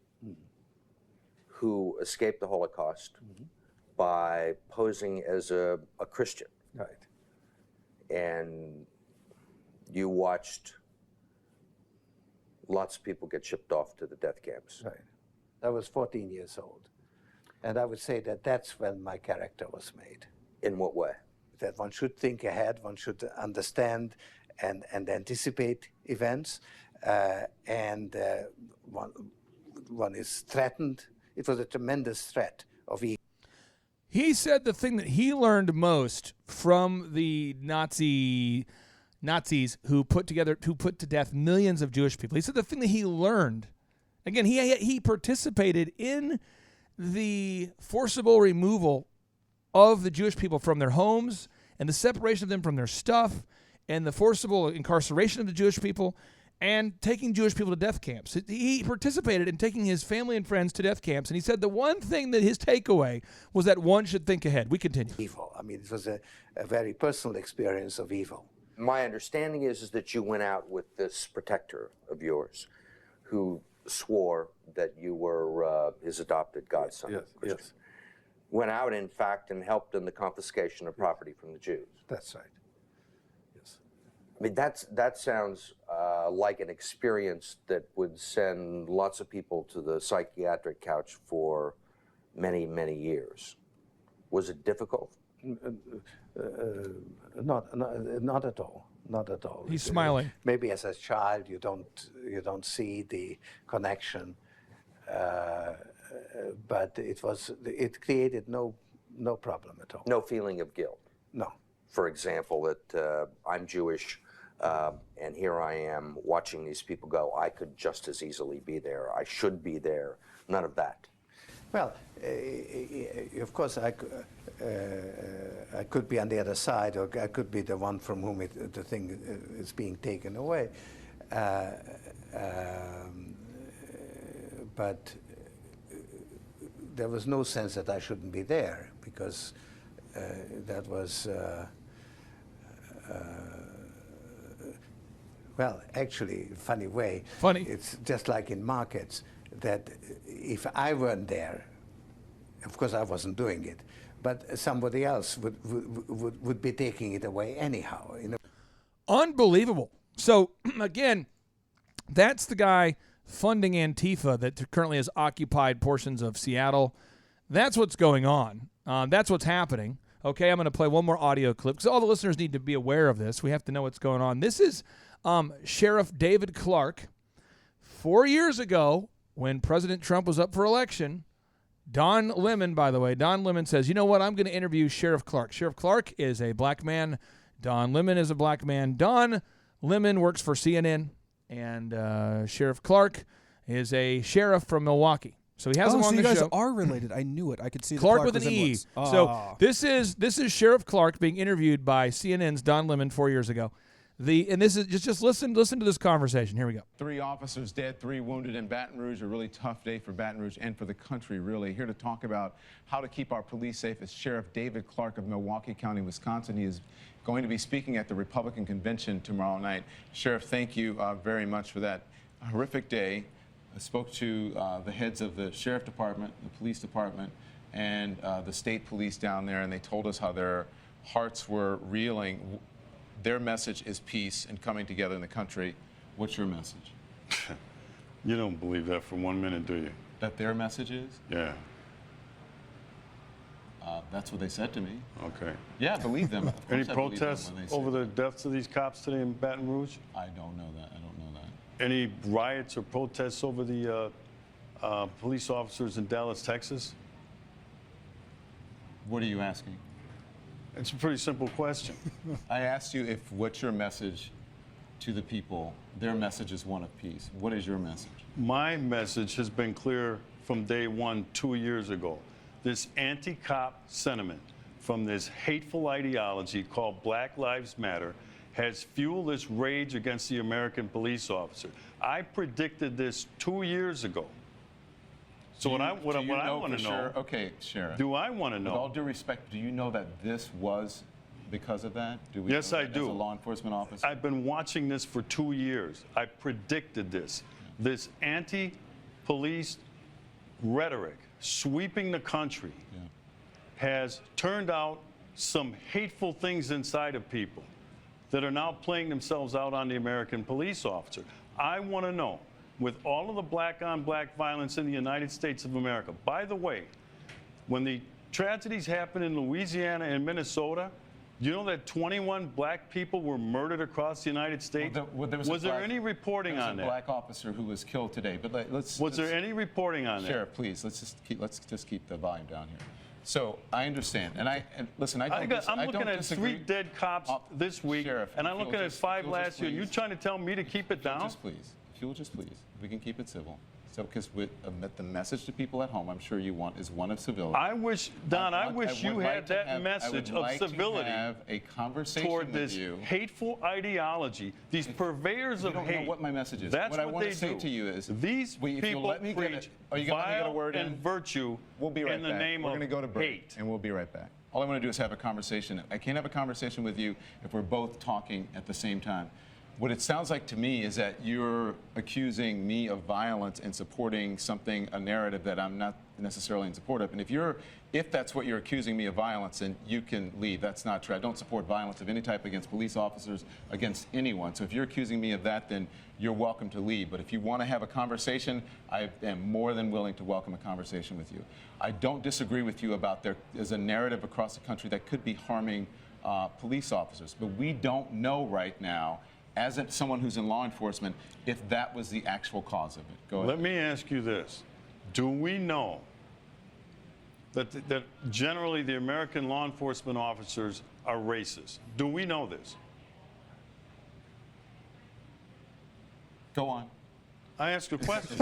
who escaped the Holocaust by posing as a Christian. Right. And you watched lots of people get shipped off to the death camps. Right. I was 14 years old. And I would say that that's when my character was made. In what way? That one should think ahead, one should understand and anticipate events, and one is threatened. It was a tremendous threat of evil. He said the thing that he learned most from the Nazis who put to death millions of Jewish people. He said the thing that he learned, again, he participated in the forcible removal of the Jewish people from their homes and the separation of them from their stuff and the forcible incarceration of the Jewish people and taking Jewish people to death camps. He participated in taking his family and friends to death camps, and he said the one thing that his takeaway was that one should think ahead. We continue. Evil. I mean, it was a very personal experience of evil. My understanding is that you went out with this protector of yours who swore that you were his adopted godson. Yes, yes. Went out, in fact, and helped in the confiscation of property from the Jews. That's right. Yes. I mean, that sounds like an experience that would send lots of people to the psychiatric couch for many, many years. Was it difficult? Not at all. Not at all. He's smiling. Maybe as a child you don't see the connection, but it created no problem at all. No feeling of guilt. No. For example, that I'm Jewish, And here I am watching these people go. I could just as easily be there. I should be there. None of that. Well, of course, I could be on the other side, or I could be the one from whom the thing is being taken away. But there was no sense that I shouldn't be there, because that was, well, actually, funny way. Funny. It's just like in markets, that if I weren't there, of course I wasn't doing it, but somebody else would be taking it away anyhow. You know? Unbelievable. So, again, that's the guy funding Antifa that currently has occupied portions of Seattle. That's what's going on. That's what's happening. Okay, I'm going to play one more audio clip because all the listeners need to be aware of this. We have to know what's going on. This is Sheriff David Clark. 4 years ago, when President Trump was up for election, Don Lemon, by the way, Don Lemon says, you know what, I'm going to interview Sheriff Clark. Sheriff Clark is a black man. Don Lemon is a black man. Don Lemon works for CNN, and Sheriff Clark is a sheriff from Milwaukee. So he has him on the the show. So you guys are related. I knew it. I could see the Clark with an E. resemblance. So this is Sheriff Clark being interviewed by CNN's Don Lemon 4 years ago. And this is just listen to this conversation. Here we go. 3 officers dead, 3 wounded in Baton Rouge. A really tough day for Baton Rouge and for the country, really. Here to talk about how to keep our police safe is Sheriff David Clark of Milwaukee County, Wisconsin. He is going to be speaking at the Republican convention tomorrow night. Sheriff, thank you very much for that horrific day. I spoke to the heads of the sheriff department, the police department, and the state police down there, and they told us how their hearts were reeling. Their message is peace and coming together in the country. What's your message? You don't believe that for 1 minute, do you? That their message is? Yeah. That's what they said to me. Okay. Yeah, I believe them. Any protests over the deaths of these cops today in Baton Rouge? I don't know that. I don't know that. Any riots or protests over the police officers in Dallas, Texas? What are you asking? It's a pretty simple question. I asked you what's your message to the people. Their message is one of peace. What is your message? My message has been clear from day one 2 years ago. This anti-cop sentiment from this hateful ideology called Black Lives Matter has fueled this rage against the American police officer. I predicted this 2 years ago. So what I want to know, okay, Sheriff. Do I want to know? With all due respect, do you know that this was because of that? Do we yes, know I that do. As a law enforcement officer, I've been watching this for 2 years. I predicted this. This anti-police rhetoric sweeping the country has turned out some hateful things inside of people that are now playing themselves out on the American police officer. I want to know, with all of the black-on-black violence in the United States of America. By the way, when the tragedies happened in Louisiana and Minnesota, you know that 21 black people were murdered across the United States? Was there any reporting on that? There was a black officer who was killed today. But was there any reporting on that? Sheriff, please, let's just keep the volume down here. So I understand, and listen, I'm looking at 3 dead cops this week, Sheriff, and I'm looking at 5 last year. You trying to tell me to keep it down? If you'll just please, we can keep it civil. So, because the message to people at home, I'm sure you want, is one of civility. I wish, Don, I wish you had that message of civility to have a conversation toward this hateful ideology, these purveyors of hate. You don't know what my message is. That's what I want to say to you is, these people preach vile and virtue in the name of hate. And we'll be right back. All I want to do is have a conversation. I can't have a conversation with you if we're both talking at the same time. What it sounds like to me is that you're accusing me of violence and supporting something, a narrative that I'm not necessarily in support of. And if that's what you're accusing me of violence, then you can leave. That's not true. I don't support violence of any type against police officers, against anyone. So if you're accusing me of that, then you're welcome to leave. But if you want to have a conversation, I am more than willing to welcome a conversation with you. I don't disagree with you about there is a narrative across the country that could be harming police officers. But we don't know right now, as someone who's in law enforcement, if that was the actual cause of it. Go ahead. Let me ask you this. Do we know that generally the American law enforcement officers are racist? Do we know this? Go on. I ask a question.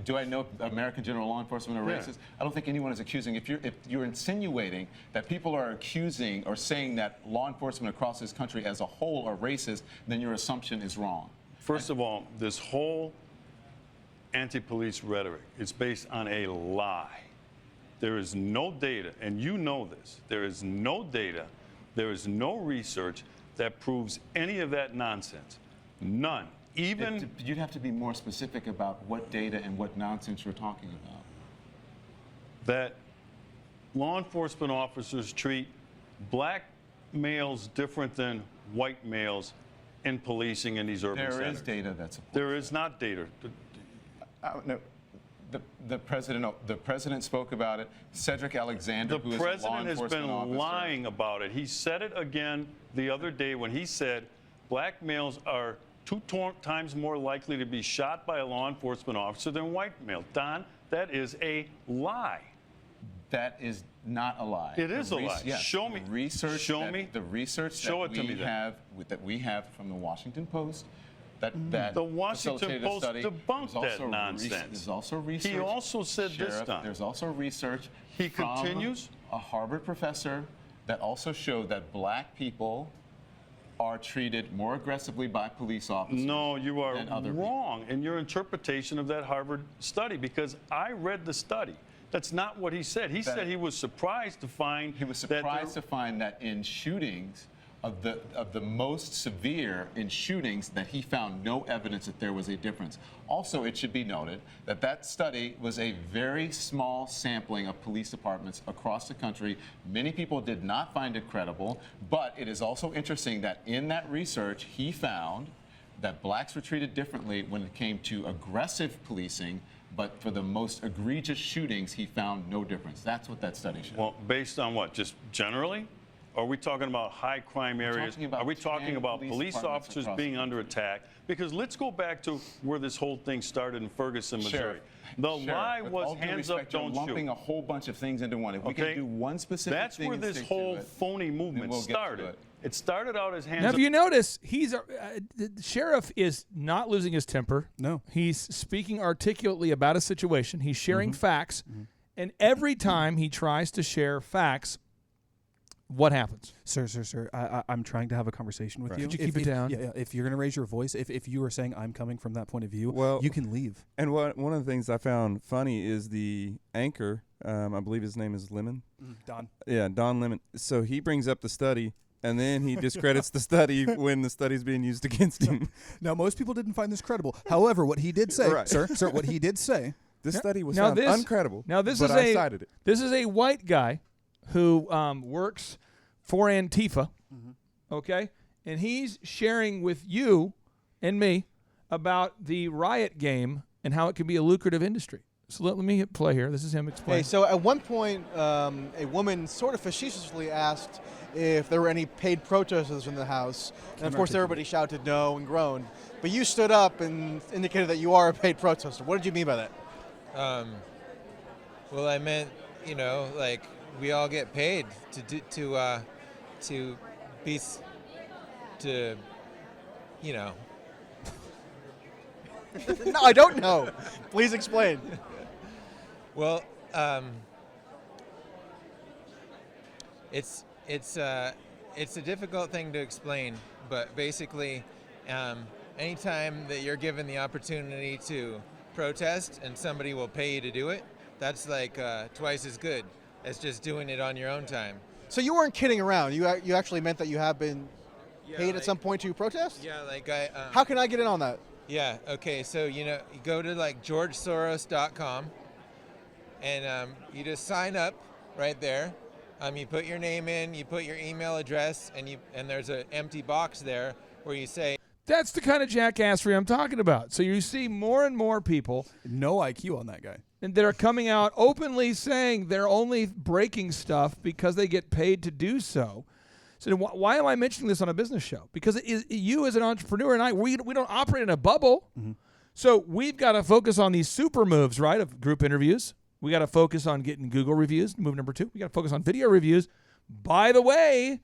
Do I know American general law enforcement are Yeah. racist? I don't think anyone is accusing. If you're insinuating that people are accusing or saying that law enforcement across this country as a whole are racist, then your assumption is wrong. First of all, this whole anti-police rhetoric is based on a lie. There is no data, and you know this. There is no data, there is no research that proves any of that nonsense. None. Even you'd have to be more specific about what data and what nonsense you're talking about. that law enforcement officers treat black males different than white males in policing in these urban There centers. is data that supports. There is not data. No. The president spoke about it. Cedric Alexander, The who is a law president has enforcement been officer, lying about it. He said it again the other day when he said black males are 2 times more likely to be shot by a law enforcement officer than white males. Don, that is a lie. That is not a lie. It is a lie. Yes, Show me. The research. Show me. The research Show that it to me then. we have from the Washington Post. That The Washington facilitated Post study. debunked There's that also nonsense. There's also research. He also said this, Sheriff, Don. There's also research. He from continues. A Harvard professor that also showed that black people are treated more aggressively by police officers. No, you are than other wrong in your interpretation of that Harvard study because I read the study. That's not what he said. He said he was surprised to find that in shootings of the most severe in shootings that he found no evidence that there was a difference. Also, it should be noted that that study was a very small sampling of police departments across the country. Many people did not find it credible, but it is also interesting that in that research he found that blacks were treated differently when it came to aggressive policing, but for the most egregious shootings he found no difference. That's what that study showed. Well, based on what? Just generally? Are we talking about high crime areas? Are we talking about police officers being under attack? Because let's go back to where this whole thing started in Ferguson, Missouri. The lie was hands up, don't shoot. Lumping a whole bunch of things into one. If we can do one specific That's thing where and this stick to whole it, phony movement we'll get to started. it. It started out as hands Now, up. if you notice, the sheriff is not losing his temper. No. He's speaking articulately about a situation. He's sharing facts. And every time he tries to share facts, what happens? Sir, I'm trying to have a conversation with you. Could you keep it down? Yeah, if you're going to raise your voice, if you are saying I'm coming from that point of view, Well, you can leave. And one of the things I found funny is the anchor, I believe his name is Lemon. Don. Yeah, Don Lemon. So he brings up the study, and then he discredits the study when the study's being used against him. Now, most people didn't find this credible. However, what he did say, Right. sir, what he did say. This study was Now found uncredible. Now this but is I cited it. This is a white guy who works for Antifa, okay? And he's sharing with you and me about the riot game and how it can be a lucrative industry. So let me hit play here. This is him explaining. Hey, so at one point, a woman sort of facetiously asked if there were any paid protesters in the house. And of course, everybody shouted no and groaned. But you stood up and indicated that you are a paid protester. What did you mean by that? Well, I meant, like we all get paid to be, No, I don't know. Please explain. Well, it's a difficult thing to explain, but basically, anytime that you're given the opportunity to protest and somebody will pay you to do it, that's like twice as good as just doing it on your own time. So you weren't kidding around. You actually meant that you have been paid at some point to protest? Yeah, like I. How can I get in on that? Yeah. Okay. So you go to like GeorgeSoros.com, and you just sign up right there. You put your name in, you put your email address, and there's an empty box there where you say. That's the kind of jackassery I'm talking about. So you see more and more people. No IQ on that guy. And they're coming out openly saying they're only breaking stuff because they get paid to do so. So why am I mentioning this on a business show? Because it is, you as an entrepreneur and we don't operate in a bubble. So we've got to focus on these super moves, right, of group interviews. We got to focus on getting Google reviews, move number 2. We got to focus on video reviews. By the way,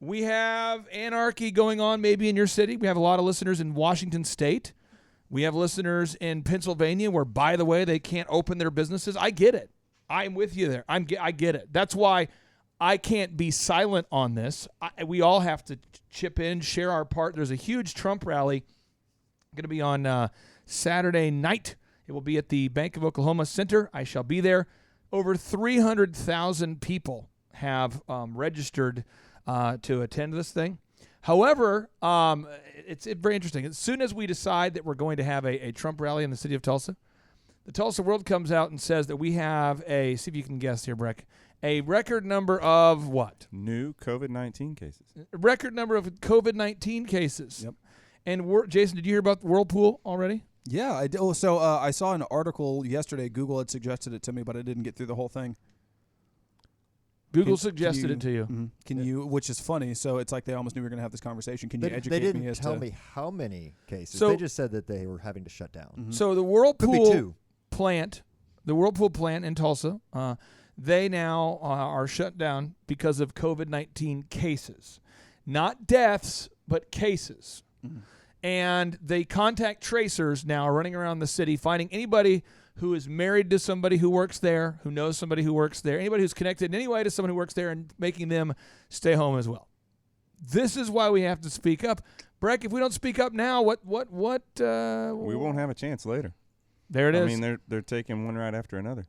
we have anarchy going on maybe in your city. We have a lot of listeners in Washington State. We have listeners in Pennsylvania where, by the way, they can't open their businesses. I get it. I'm with you there. I get it. That's why I can't be silent on this. We all have to chip in, share our part. There's a huge Trump rally going to be on Saturday night. It will be at the Bank of Oklahoma Center. I shall be there. Over 300,000 people have registered to attend this thing. However, it's very interesting. As soon as we decide that we're going to have a Trump rally in the city of Tulsa, the Tulsa World comes out and says that we have see if you can guess here, Breck, a record number of what? New COVID-19 cases. A record number of COVID-19 cases. Yep. And Jason, did you hear about Whirlpool already? Yeah, I did. So I saw an article yesterday. Google had suggested it to me, but I didn't get through the whole thing. Google suggested it to you. Mm-hmm. Can you? Which is funny. So it's like they almost knew we were going to have this conversation. Can you educate they didn't me as tell to? me how many cases. So- they just said that they were having to shut down. Mm-hmm. So the Could be Whirlpool two. plant, in Tulsa, they now are shut down because of COVID-19 cases. Not deaths, but cases. Mm-hmm. And they contact tracers now running around the city, finding anybody who is married to somebody who works there, who knows somebody who works there, anybody who's connected in any way to someone who works there, and making them stay home as well. This is why we have to speak up. Breck, if we don't speak up now, what We won't have a chance later. There it is. I mean, they're taking one right after another.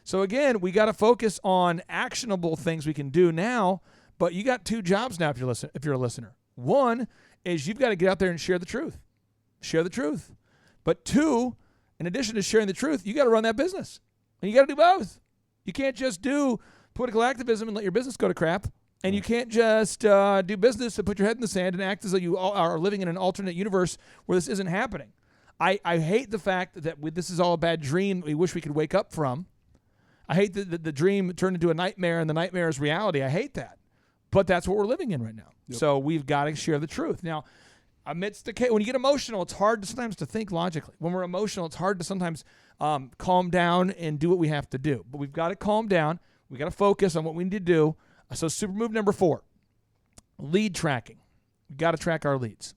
So again, we got to focus on actionable things we can do now. But you got two jobs now if you're a listener. One is you've got to get out there and share the truth. Share the truth. But two, in addition to sharing the truth, you got to run that business. And you got to do both. You can't just do political activism and let your business go to crap. And you can't just do business and put your head in the sand and act as though you are living in an alternate universe where this isn't happening. I hate the fact that this is all a bad dream we wish we could wake up from. I hate that the dream turned into a nightmare and the nightmare is reality. I hate that. But that's what we're living in right now. Yep. So we've got to share the truth. Now, amidst when you get emotional, it's hard sometimes to think logically. When we're emotional, it's hard to sometimes calm down and do what we have to do. But we've got to calm down. We've got to focus on what we need to do. So super move number 4, lead tracking. We've got to track our leads.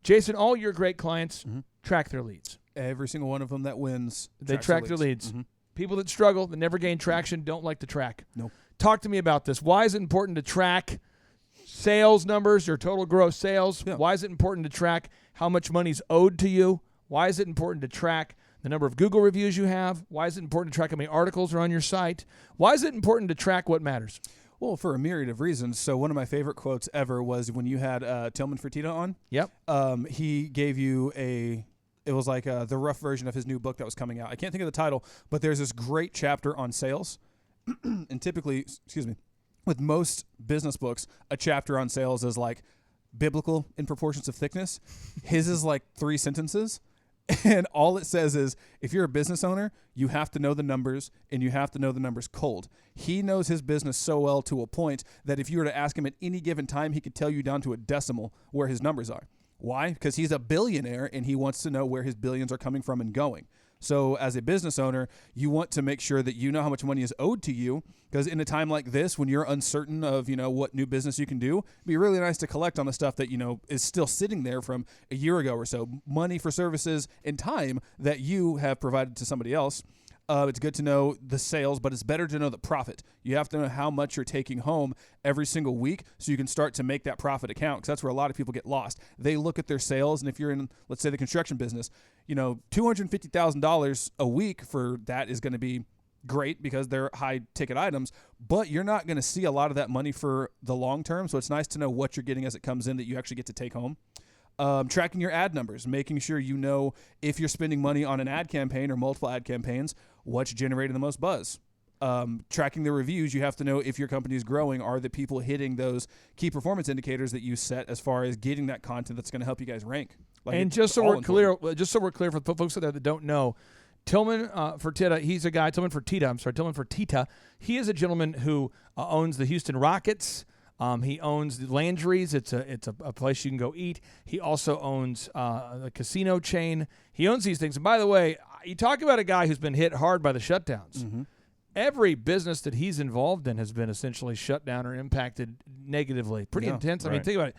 Jason, all your great clients track their leads. Every single one of them that wins, they track their leads. Mm-hmm. People that struggle, that never gain traction, don't like to track. Nope. Talk to me about this. Why is it important to track sales numbers, your total gross sales? Yeah. Why is it important to track how much money's owed to you? Why is it important to track the number of Google reviews you have? Why is it important to track how many articles are on your site? Why is it important to track what matters? Well, for a myriad of reasons. So one of my favorite quotes ever was when you had Tillman Fertitta on. Yep. He gave you it was like the rough version of his new book that was coming out. I can't think of the title, but there's this great chapter on sales. And typically, with most business books, a chapter on sales is like biblical in proportions of thickness. His is like 3 sentences. And all it says is, if you're a business owner, you have to know the numbers, and you have to know the numbers cold. He knows his business so well to a point that if you were to ask him at any given time, he could tell you down to a decimal where his numbers are. Why? Because he's a billionaire, and he wants to know where his billions are coming from and going. So as a business owner, you want to make sure that you know how much money is owed to you, because in a time like this, when you're uncertain of, what new business you can do, it'd be really nice to collect on the stuff that, is still sitting there from a year ago or so, money for services and time that you have provided to somebody else. It's good to know the sales, but it's better to know the profit. You have to know how much you're taking home every single week so you can start to make that profit account, because that's where a lot of people get lost. They look at their sales, and if you're in, let's say, the construction business, $250,000 a week for that is going to be great because they're high-ticket items, but you're not going to see a lot of that money for the long term, so it's nice to know what you're getting as it comes in that you actually get to take home. Tracking your ad numbers, making sure you know if you're spending money on an ad campaign or multiple ad campaigns, what's generating the most buzz. Tracking the reviews, you have to know if your company is growing. Are the people hitting those key performance indicators that you set as far as getting that content that's going to help you guys rank? And just so we're clear for the folks out there that don't know, Tillman Fertitta, Tillman Fertitta, he is a gentleman who owns the Houston Rockets. He owns the Landry's. It's a place you can go eat. He also owns the casino chain. He owns these things. And by the way, you talk about a guy who's been hit hard by the shutdowns. Mm-hmm. Every business that he's involved in has been essentially shut down or impacted negatively. Pretty intense. I mean, think about it.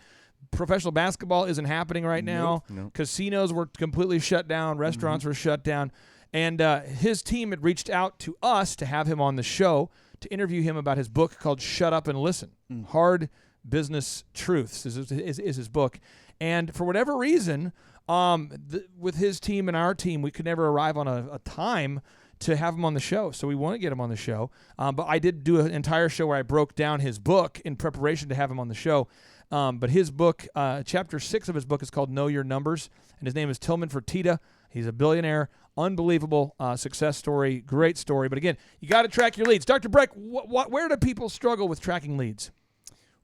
professional basketball isn't happening right now. Nope. Casinos were completely shut down. Restaurants were shut down. And his team had reached out to us to have him on the show to interview him about his book called Shut Up and Listen. Hard Business Truths is his book. And for whatever reason, with his team and our team, we could never arrive on a time to have him on the show. So we want to get him on the show. But I did do an entire show where I broke down his book in preparation to have him on the show. But his book, chapter 6 of his book is called Know Your Numbers. And his name is Tillman Fertitta. He's a billionaire. Unbelievable success story. Great story. But again, you got to track your leads. Dr. Breck, where do people struggle with tracking leads?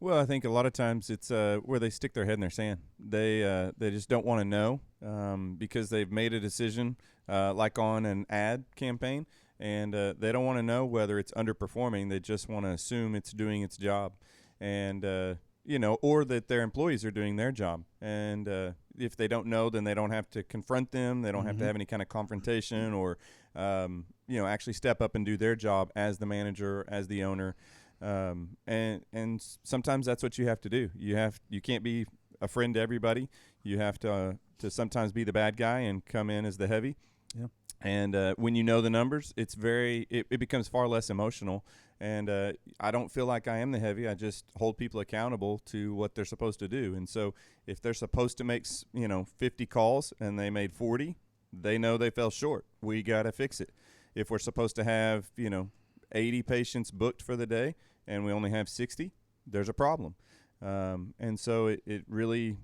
Well, I think a lot of times it's where they stick their head in their sand. They just don't want to know because they've made a decision, like on an ad campaign, and they don't want to know whether it's underperforming. They just want to assume it's doing its job, and or that their employees are doing their job. And if they don't know, then they don't have to confront them. They don't have to have any kind of confrontation, or actually step up and do their job as the manager, as the owner. And sometimes that's what you have to do. You can't be a friend to everybody. You have to sometimes be the bad guy and come in as the heavy. Yeah. And when you know the numbers, it becomes far less emotional. And I don't feel like I am the heavy. I just hold people accountable to what they're supposed to do. And so if they're supposed to make 50 calls and they made 40, they know they fell short. We got to fix it. If we're supposed to have 80 patients booked for the day and we only have 60, there's a problem. And so it really,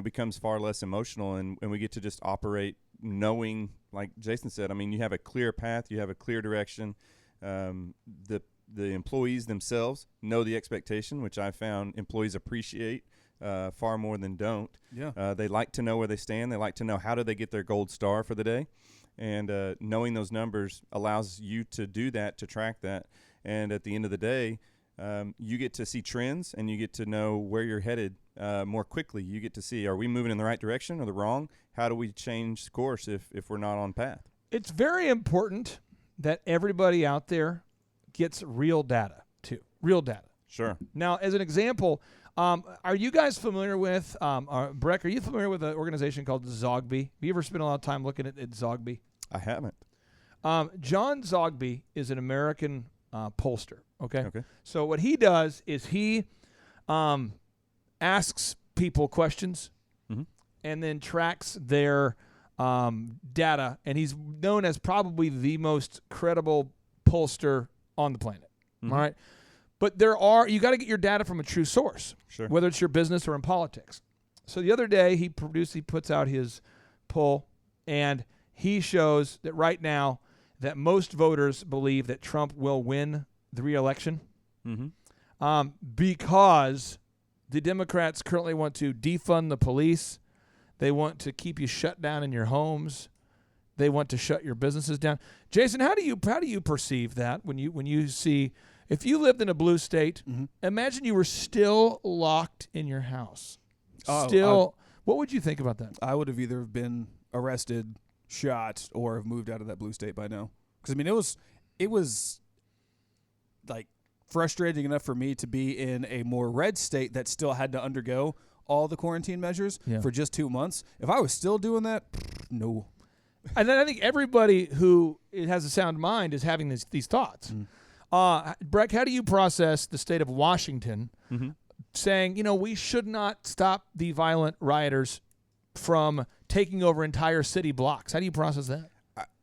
becomes far less emotional, and we get to just operate knowing, like Jason said, you have a clear path, you have a clear direction. The employees themselves know the expectation, which I found employees appreciate far more than don't. Yeah. They like to know where they stand. They like to know how do they get their gold star for the day. And knowing those numbers allows you to do that, to track that. And at the end of the day, you get to see trends, and you get to know where you're headed more quickly. You get to see, are we moving in the right direction or the wrong? How do we change course if we're not on path? It's very important that everybody out there gets real data, too. Real data. Sure. Now, as an example, are you guys familiar with, Breck, are you familiar with an organization called Zogby? Have you ever spent a lot of time looking at Zogby? I haven't. John Zogby is an American pollster, okay? So what he does is he asks people questions and then tracks their data, and he's known as probably the most credible pollster on the planet, all right? But you got to get your data from a true source, whether it's your business or in politics. So the other day he puts out his poll, and he shows that right now that most voters believe that Trump will win the re-election because the Democrats currently want to defund the police. They want to keep you shut down in your homes. They want to shut your businesses down. Jason, how do you perceive that when you see, if you lived in a blue state, imagine you were still locked in your house. What would you think about that? I would have either been arrested, shot, or have moved out of that blue state by now. Because it was like frustrating enough for me to be in a more red state that still had to undergo all the quarantine measures for just 2 months. If I was still doing that, no. And then I think everybody who has a sound mind is having these thoughts. Breck, how do you process the state of Washington saying, we should not stop the violent rioters from taking over entire city blocks? How do you process that?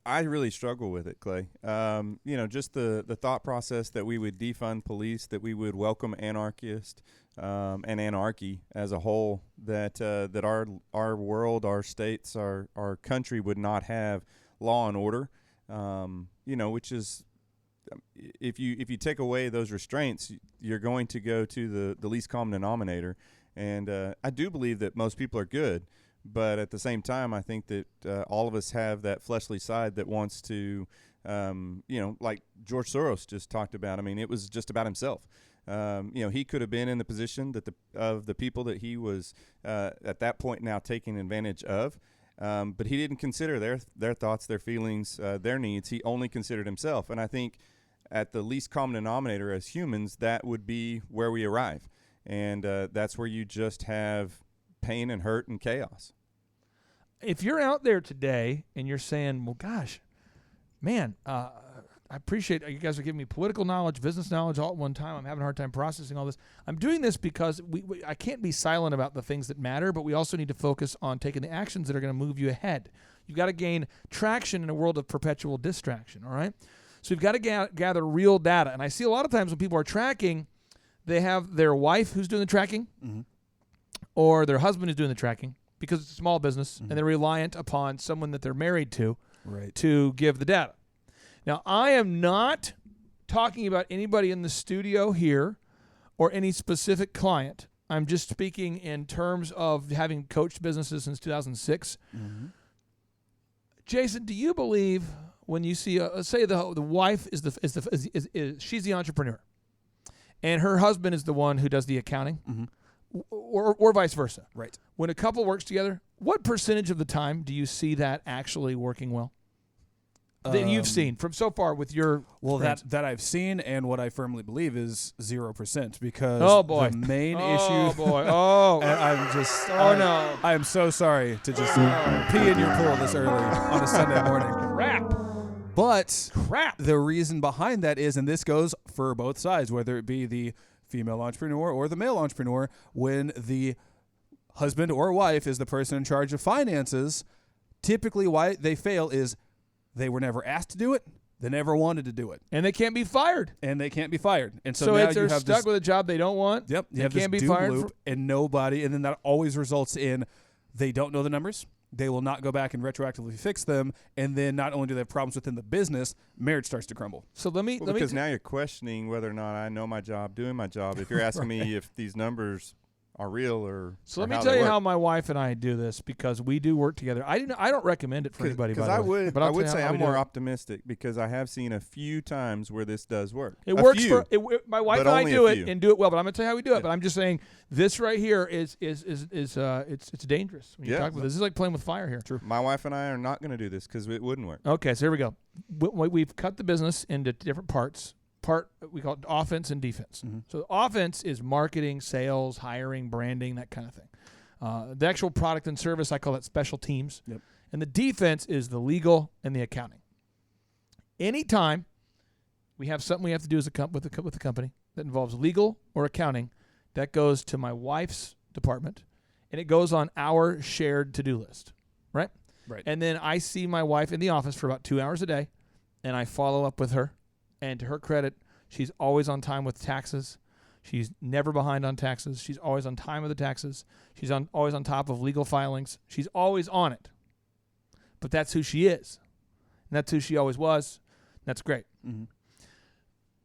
I really struggle with it, Clay. Just the thought process that we would defund police, that we would welcome anarchists and anarchy as a whole, that our world, our states, our country would not have law and order, which is, if you take away those restraints, you're going to go to the least common denominator. And I do believe that most people are good. But at the same time, I think that all of us have that fleshly side that wants to, like George Soros just talked about. It was just about himself. He could have been in the position of the people that he was at that point now taking advantage of. But he didn't consider their thoughts, their feelings, their needs. He only considered himself. And I think at the least common denominator as humans, that would be where we arrive. And that's where you just have pain and hurt and chaos. If you're out there today and you're saying, well, gosh, man, I appreciate you guys are giving me political knowledge, business knowledge all at one time. I'm having a hard time processing all this. I'm doing this because I can't be silent about the things that matter, but we also need to focus on taking the actions that are going to move you ahead. You've got to gain traction in a world of perpetual distraction, all right? So you've got to gather real data. And I see a lot of times when people are tracking, they have their wife who's doing the tracking or their husband who's doing the tracking because it's a small business and they're reliant upon someone that they're married to to give the data. Now, I am not talking about anybody in the studio here or any specific client. I'm just speaking in terms of having coached businesses since 2006. Jason, do you believe when you see, say the wife is she's the entrepreneur, and her husband is the one who does the accounting, or vice versa? Right. When a couple works together, what percentage of the time do you see that actually working well? That you've seen from so far with your friends? that I've seen, and what I firmly believe is 0%, because the main issue. Oh boy! Oh, and I'm just. no! I am so sorry to just pee in your pool this early on a Sunday morning. Crap. But the reason behind that is, and this goes for both sides, whether it be the female entrepreneur or the male entrepreneur, when the husband or wife is the person in charge of finances, typically why they fail is they were never asked to do it. They never wanted to do it. And they can't be fired. And so now they're you have stuck with a job they don't want. Yep. They can't be fired. And then that always results in they don't know the numbers. They will not go back and retroactively fix them. And then not only do they have problems within the business, marriage starts to crumble. So because now you're questioning whether or not I know my job, doing my job. If you're asking me if these numbers are real or so let me tell you how my wife and I do this, because we do work together. I don't recommend it for anybody. Because I would say I'm more optimistic, because I have seen a few times where this does work. It works for my wife and I do it and do it well. But I'm gonna tell you how we do it. But I'm just saying this right here is it's dangerous when you talk about this. This is like playing with fire here. True. My wife and I are not going to do this because it wouldn't work. Okay, so here we go. We've cut the business into different parts. We call it offense and defense. So the offense is marketing, sales, hiring, branding, that kind of thing. The actual product and service, I call that special teams. Yep. And the defense is the legal and the accounting. Anytime we have something we have to do with the company that involves legal or accounting, that goes to my wife's department, and it goes on our shared to-do list, right? Right. And then I see my wife in the office for about 2 hours a day, and I follow up with her. And to her credit, she's always on time with taxes. She's never behind on taxes. She's always on time with the taxes. She's always on top of legal filings. She's always on it. But that's who she is. And that's who she always was. That's great.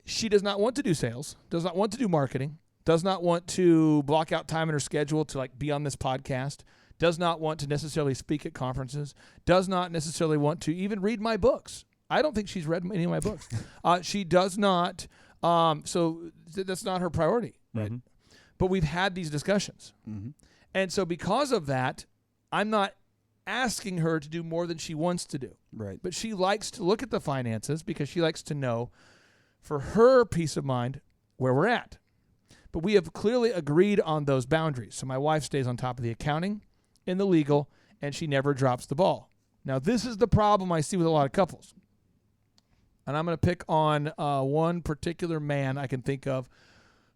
She does not want to do sales, does not want to do marketing, does not want to block out time in her schedule to be on this podcast, does not want to necessarily speak at conferences, does not necessarily want to even read my books. I don't think she's read any of my books. She does not. So that's not her priority. Right. But we've had these discussions. And so because of that, I'm not asking her to do more than she wants to do. Right. But she likes to look at the finances because she likes to know, for her peace of mind, where we're at. But we have clearly agreed on those boundaries. So my wife stays on top of the accounting and the legal, and she never drops the ball. Now, this is the problem I see with a lot of couples. And I'm going to pick on one particular man I can think of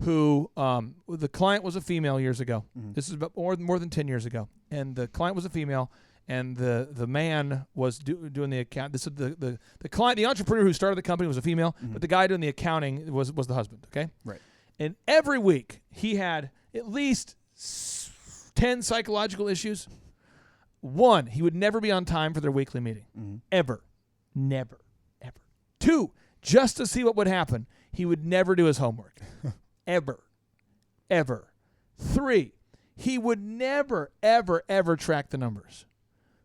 who the client was a female years ago. This is about more than 10 years ago. And the client was a female, and the man was doing the account. This is the client, the entrepreneur who started the company was a female, but the guy doing the accounting was the husband, okay? Right. And every week he had at least 10 psychological issues. One, he would never be on time for their weekly meeting. Ever. Never. 2, just to see what would happen, he would never do his homework. Ever. 3, he would never, ever track the numbers.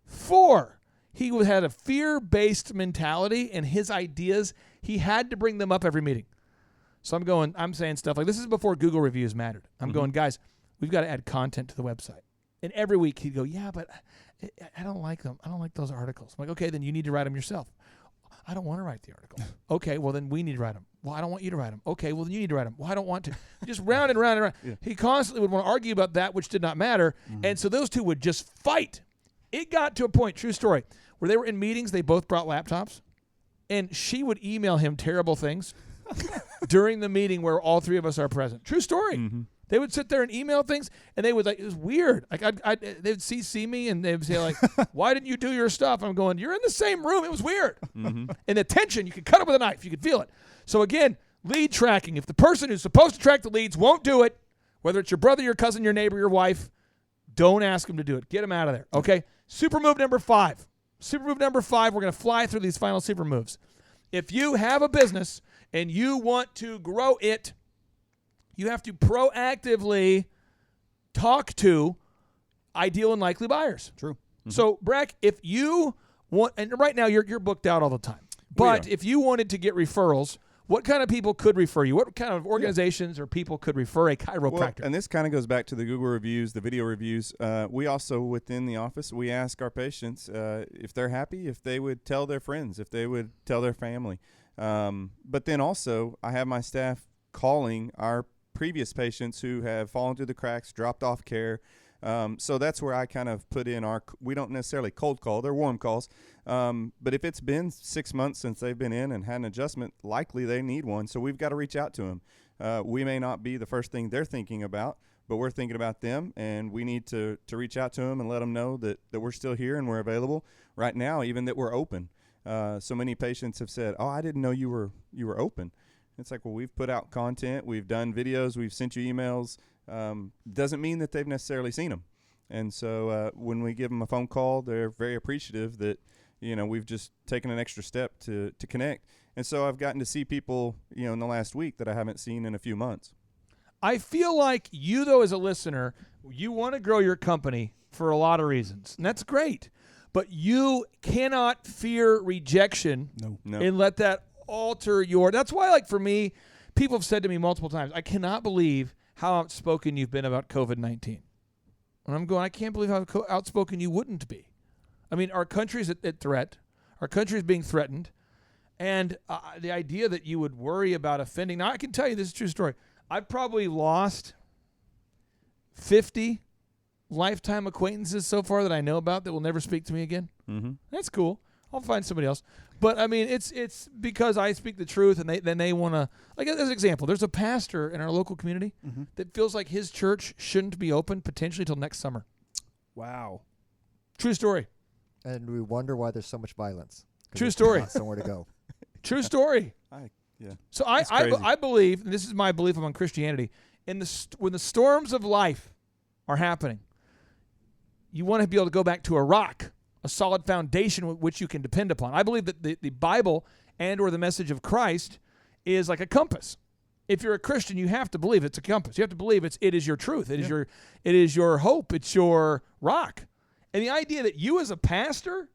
4, he had a fear-based mentality, and his ideas, he had to bring them up every meeting. So I'm saying stuff like, this is before Google reviews mattered. I'm going, guys, we've got to add content to the website. And every week he'd go, yeah, but I don't like them. I don't like those articles. I'm like, okay, then you need to write them yourself. I don't want to write the article. Okay, well, then we need to write them. Well, I don't want you to write them. Okay, well, then you need to write them. Well, I don't want to. Just round and round and round. Yeah. He constantly would want to argue about that which did not matter. And so those two would just fight. It got to a point, true story, where they were in meetings. They both brought laptops. And she would email him terrible things during the meeting where all three of us are present. True story. They would sit there and email things, and they would it was weird. Like they would CC me, and they would say like, "Why didn't you do your stuff?" I'm going, "You're in the same room." It was weird. And the tension, you could cut it with a knife. You could feel it. So again, lead tracking. If the person who's supposed to track the leads won't do it, whether it's your brother, your cousin, your neighbor, your wife, don't ask them to do it. Get them out of there. Okay. Super move number 5. Super move number 5. We're going to fly through these final super moves. If you have a business and you want to grow it, you have to proactively talk to ideal and likely buyers. True. So, Breck, if you want, and right now you're booked out all the time, but if you wanted to get referrals, what kind of people could refer you? What kind of organizations or people could refer a chiropractor? Well, and this kind of goes back to the Google reviews, the video reviews. We also, within the office, we ask our patients if they're happy, if they would tell their friends, if they would tell their family. But then also, I have my staff calling our previous patients who have fallen through the cracks, dropped off care. So that's where I kind of put in we don't necessarily cold call, they're warm calls. But if it's been 6 months since they've been in and had an adjustment, likely they need one. So we've got to reach out to them. We may not be the first thing they're thinking about, but we're thinking about them, and we need to reach out to them and let them know that we're still here and we're available right now, even that we're open. So many patients have said, "Oh, I didn't know you were open." It's like, well, we've put out content, we've done videos, we've sent you emails. Doesn't mean that they've necessarily seen them. And so when we give them a phone call, they're very appreciative that, we've just taken an extra step to connect. And so I've gotten to see people, in the last week that I haven't seen in a few months. I feel like you, though, as a listener, you want to grow your company for a lot of reasons, and that's great. But you cannot fear rejection and let that alter that's why, like, for me, people have said to me multiple times, I cannot believe how outspoken you've been about COVID-19. And I'm going, I can't believe how outspoken you wouldn't be. I mean, our country's at threat. Our country's being threatened. And the idea that you would worry about offending. Now, I can tell you, this is a true story. I've probably lost 50 lifetime acquaintances so far that I know about that will never speak to me again. That's cool. I'll find somebody else. But, I mean, it's because I speak the truth, and they want to, like, as an example, there's a pastor in our local community that feels like his church shouldn't be open potentially till next summer. Wow. True story. And we wonder why there's so much violence. True story. Not somewhere to go. True story. Yeah. So I believe, and this is my belief among Christianity, when the storms of life are happening, you want to be able to go back to a rock, a solid foundation which you can depend upon. I believe that the Bible and or the message of Christ is like a compass. If you're a Christian, you have to believe it's a compass. You have to believe it is your truth. It is your hope. It's your rock. And the idea that you as a pastor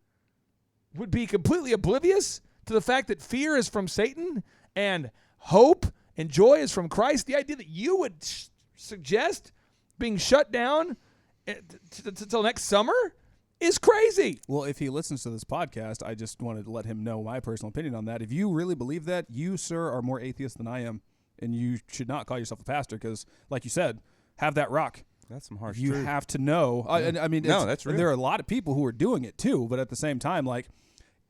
would be completely oblivious to the fact that fear is from Satan and hope and joy is from Christ, the idea that you would suggest being shut down until next summer is crazy. Well, if he listens to this podcast, I just wanted to let him know my personal opinion on that. If you really believe that, you, sir, are more atheist than I am, and you should not call yourself a pastor because, like you said, have that rock. That's some harsh You truth. have to know. I mean, that's real. There are a lot of people who are doing it too, but at the same time, like,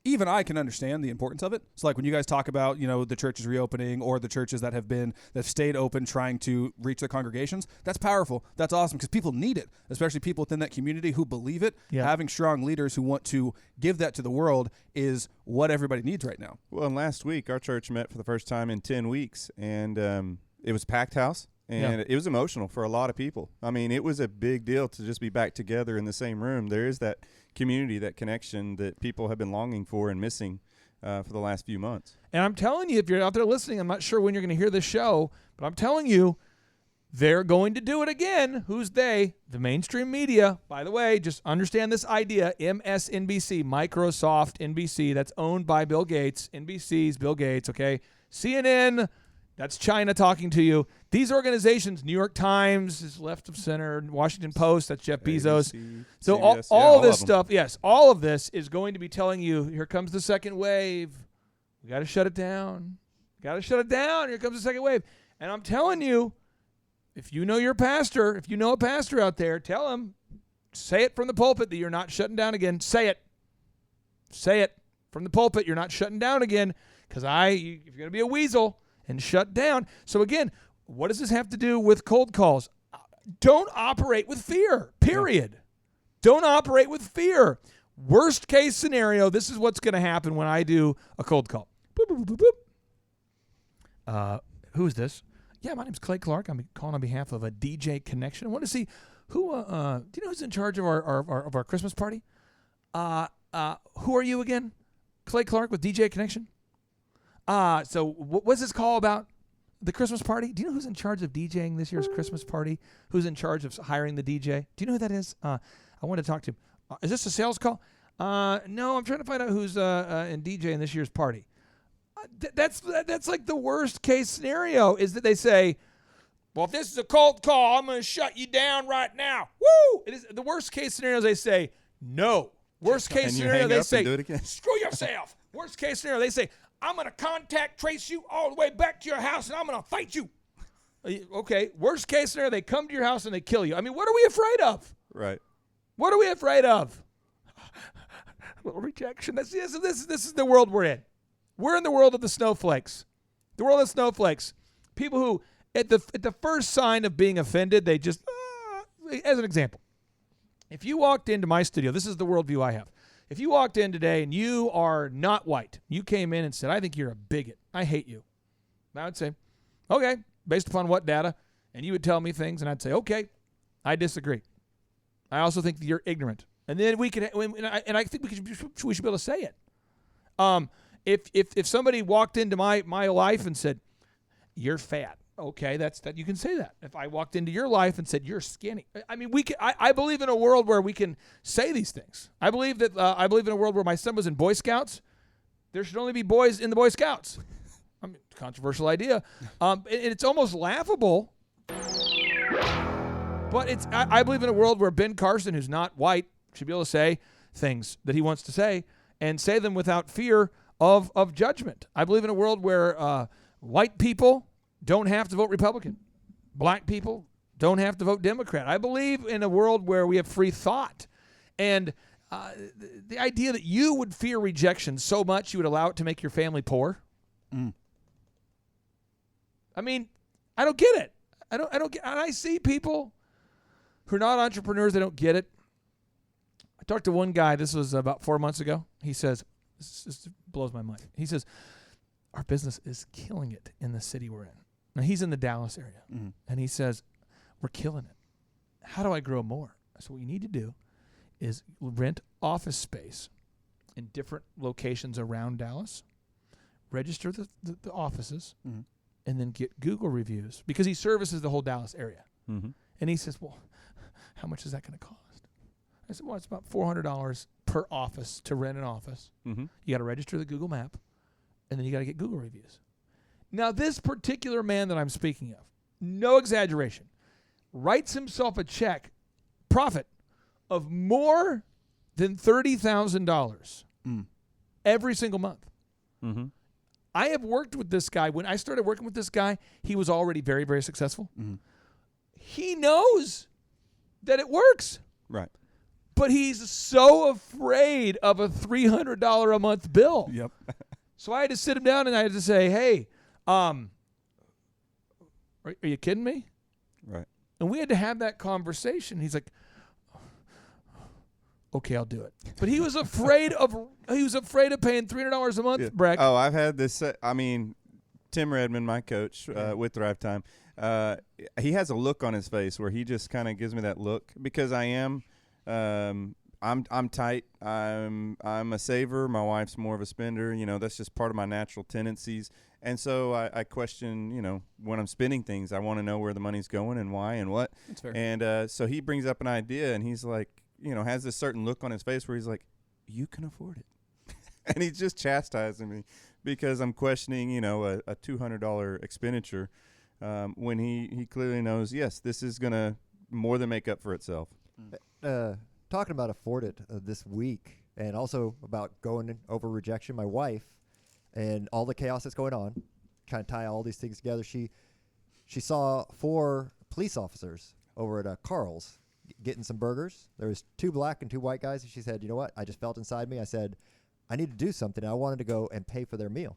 even I can understand the importance of it. So, like, when you guys talk about, the churches reopening or the churches that have stayed open trying to reach their congregations, that's powerful. That's awesome because people need it, especially people within that community who believe it. Yeah. Having strong leaders who want to give that to the world is what everybody needs right now. Well, and last week, our church met for the first time in 10 weeks, and it was a packed house. And it was emotional for a lot of people. I mean, it was a big deal to just be back together in the same room. There is that community, that connection that people have been longing for and missing for the last few months. And I'm telling you, if you're out there listening, I'm not sure when you're going to hear this show, but I'm telling you, they're going to do it again. Who's they? The mainstream media. By the way, just understand this idea. MSNBC, Microsoft, NBC, that's owned by Bill Gates. NBC's Bill Gates, okay? CNN, that's China talking to you. These organizations, New York Times is left of center, Washington Post, that's Jeff Bezos. So CBS, all of this them. stuff, yes, all of this is going to be telling you, here comes the second wave. We got to shut it down. Got to shut it down. Here comes the second wave. And I'm telling you, if you know your pastor, if you know a pastor out there, tell him, say it from the pulpit that you're not shutting down again. Say it. Say it from the pulpit. You're not shutting down again because if you're going to be a weasel and shut down. So again, what does this have to do with cold calls? Don't operate with fear, period. Yeah. Don't operate with fear. Worst case scenario, this is what's going to happen when I do a cold call. Boop, boop, boop, boop. Who's this? Yeah, my name's Clay Clark. I'm calling on behalf of a DJ Connection. I want to see who. Do you know who's in charge of our Christmas party? Who are you again? Clay Clark with DJ Connection. So what's this call about? The Christmas party? Do you know who's in charge of DJing this year's Christmas party? Who's in charge of hiring the DJ? Do you know who that is? I want to talk to him. Is this a sales call? No, I'm trying to find out who's in DJing this year's party. That's like the worst case scenario is that they say, well, if this is a cold call, I'm going to shut you down right now. Woo! It is the worst case scenario is they say, no. Worst case scenario, they say, screw yourself. Worst case scenario, they say, I'm going to contact trace you all the way back to your house and I'm going to fight you. Okay. Worst case scenario, they come to your house and they kill you. I mean, what are we afraid of? Right. What are we afraid of? A little rejection. This is the world we're in. We're in the world of the snowflakes. The world of snowflakes. People who, at the first sign of being offended, they just, as an example, if you walked into my studio, this is the worldview I have. If you walked in today and you are not white, you came in and said, I think you're a bigot. I hate you. I would say, okay, based upon what data? And you would tell me things, and I'd say, okay, I disagree. I also think that you're ignorant. And then we can, and I think we should be able to say it. If somebody walked into my life and said, you're fat, okay, that you can say that. If I walked into your life and said, you're skinny, I mean, I believe in a world where we can say these things. I believe in a world where my son was in Boy Scouts. There should only be boys in the Boy Scouts. I mean, controversial idea. It's almost laughable. But I believe in a world where Ben Carson, who's not white, should be able to say things that he wants to say and say them without fear of judgment. I believe in a world where white people don't have to vote Republican. Black people don't have to vote Democrat. I believe in a world where we have free thought. And the idea that you would fear rejection so much you would allow it to make your family poor. I mean, I don't get it. I don't get, and I see people who are not entrepreneurs, they don't get it. I talked to one guy, this was about 4 months ago. He says, this blows my mind. He says, our business is killing it in the city we're in. Now, he's in the Dallas area. Mm-hmm. And he says, we're killing it. How do I grow more? So what you need to do is rent office space in different locations around Dallas, register the offices, mm-hmm. and then get Google reviews because he services the whole Dallas area. Mm-hmm. And he says, well, how much is that going to cost? I said, well, it's about $400 per office to rent an office. Mm-hmm. You got to register the Google map, and then you got to get Google reviews. Now, this particular man that I'm speaking of, no exaggeration, writes himself a check, profit, of more than $30,000 every single month. Mm-hmm. I have worked with this guy. When I started working with this guy, he was already very, very successful. Mm-hmm. He knows that it works. Right. But he's so afraid of a $300 a month bill. Yep. So I had to sit him down and I had to say, hey, are you kidding me? Right. And we had to have that conversation. He's like, okay, I'll do it. But he was afraid of paying $300 a month, yeah. Breck. Oh, I've had this. Tim Redmond, my coach with Drive Time, he has a look on his face where he just kind of gives me that look because I am. I'm tight. I'm a saver. My wife's more of a spender. You know, that's just part of my natural tendencies. And so I question, you know, when I'm spending things, I want to know where the money's going and why and what. That's fair. And so he brings up an idea and he's like, you know, has this certain look on his face where he's like, you can afford it. And he's just chastising me because I'm questioning, you know, a $200 expenditure when he clearly knows, yes, this is going to more than make up for itself. Talking about afford it this week and also about going over rejection, my wife and all the chaos that's going on, kind of tie all these things together. She saw 4 police officers over at Carl's getting some burgers. There was 2 black and 2 white guys, and she said, you know what? I just felt inside me. I said, I need to do something. I wanted to go and pay for their meal.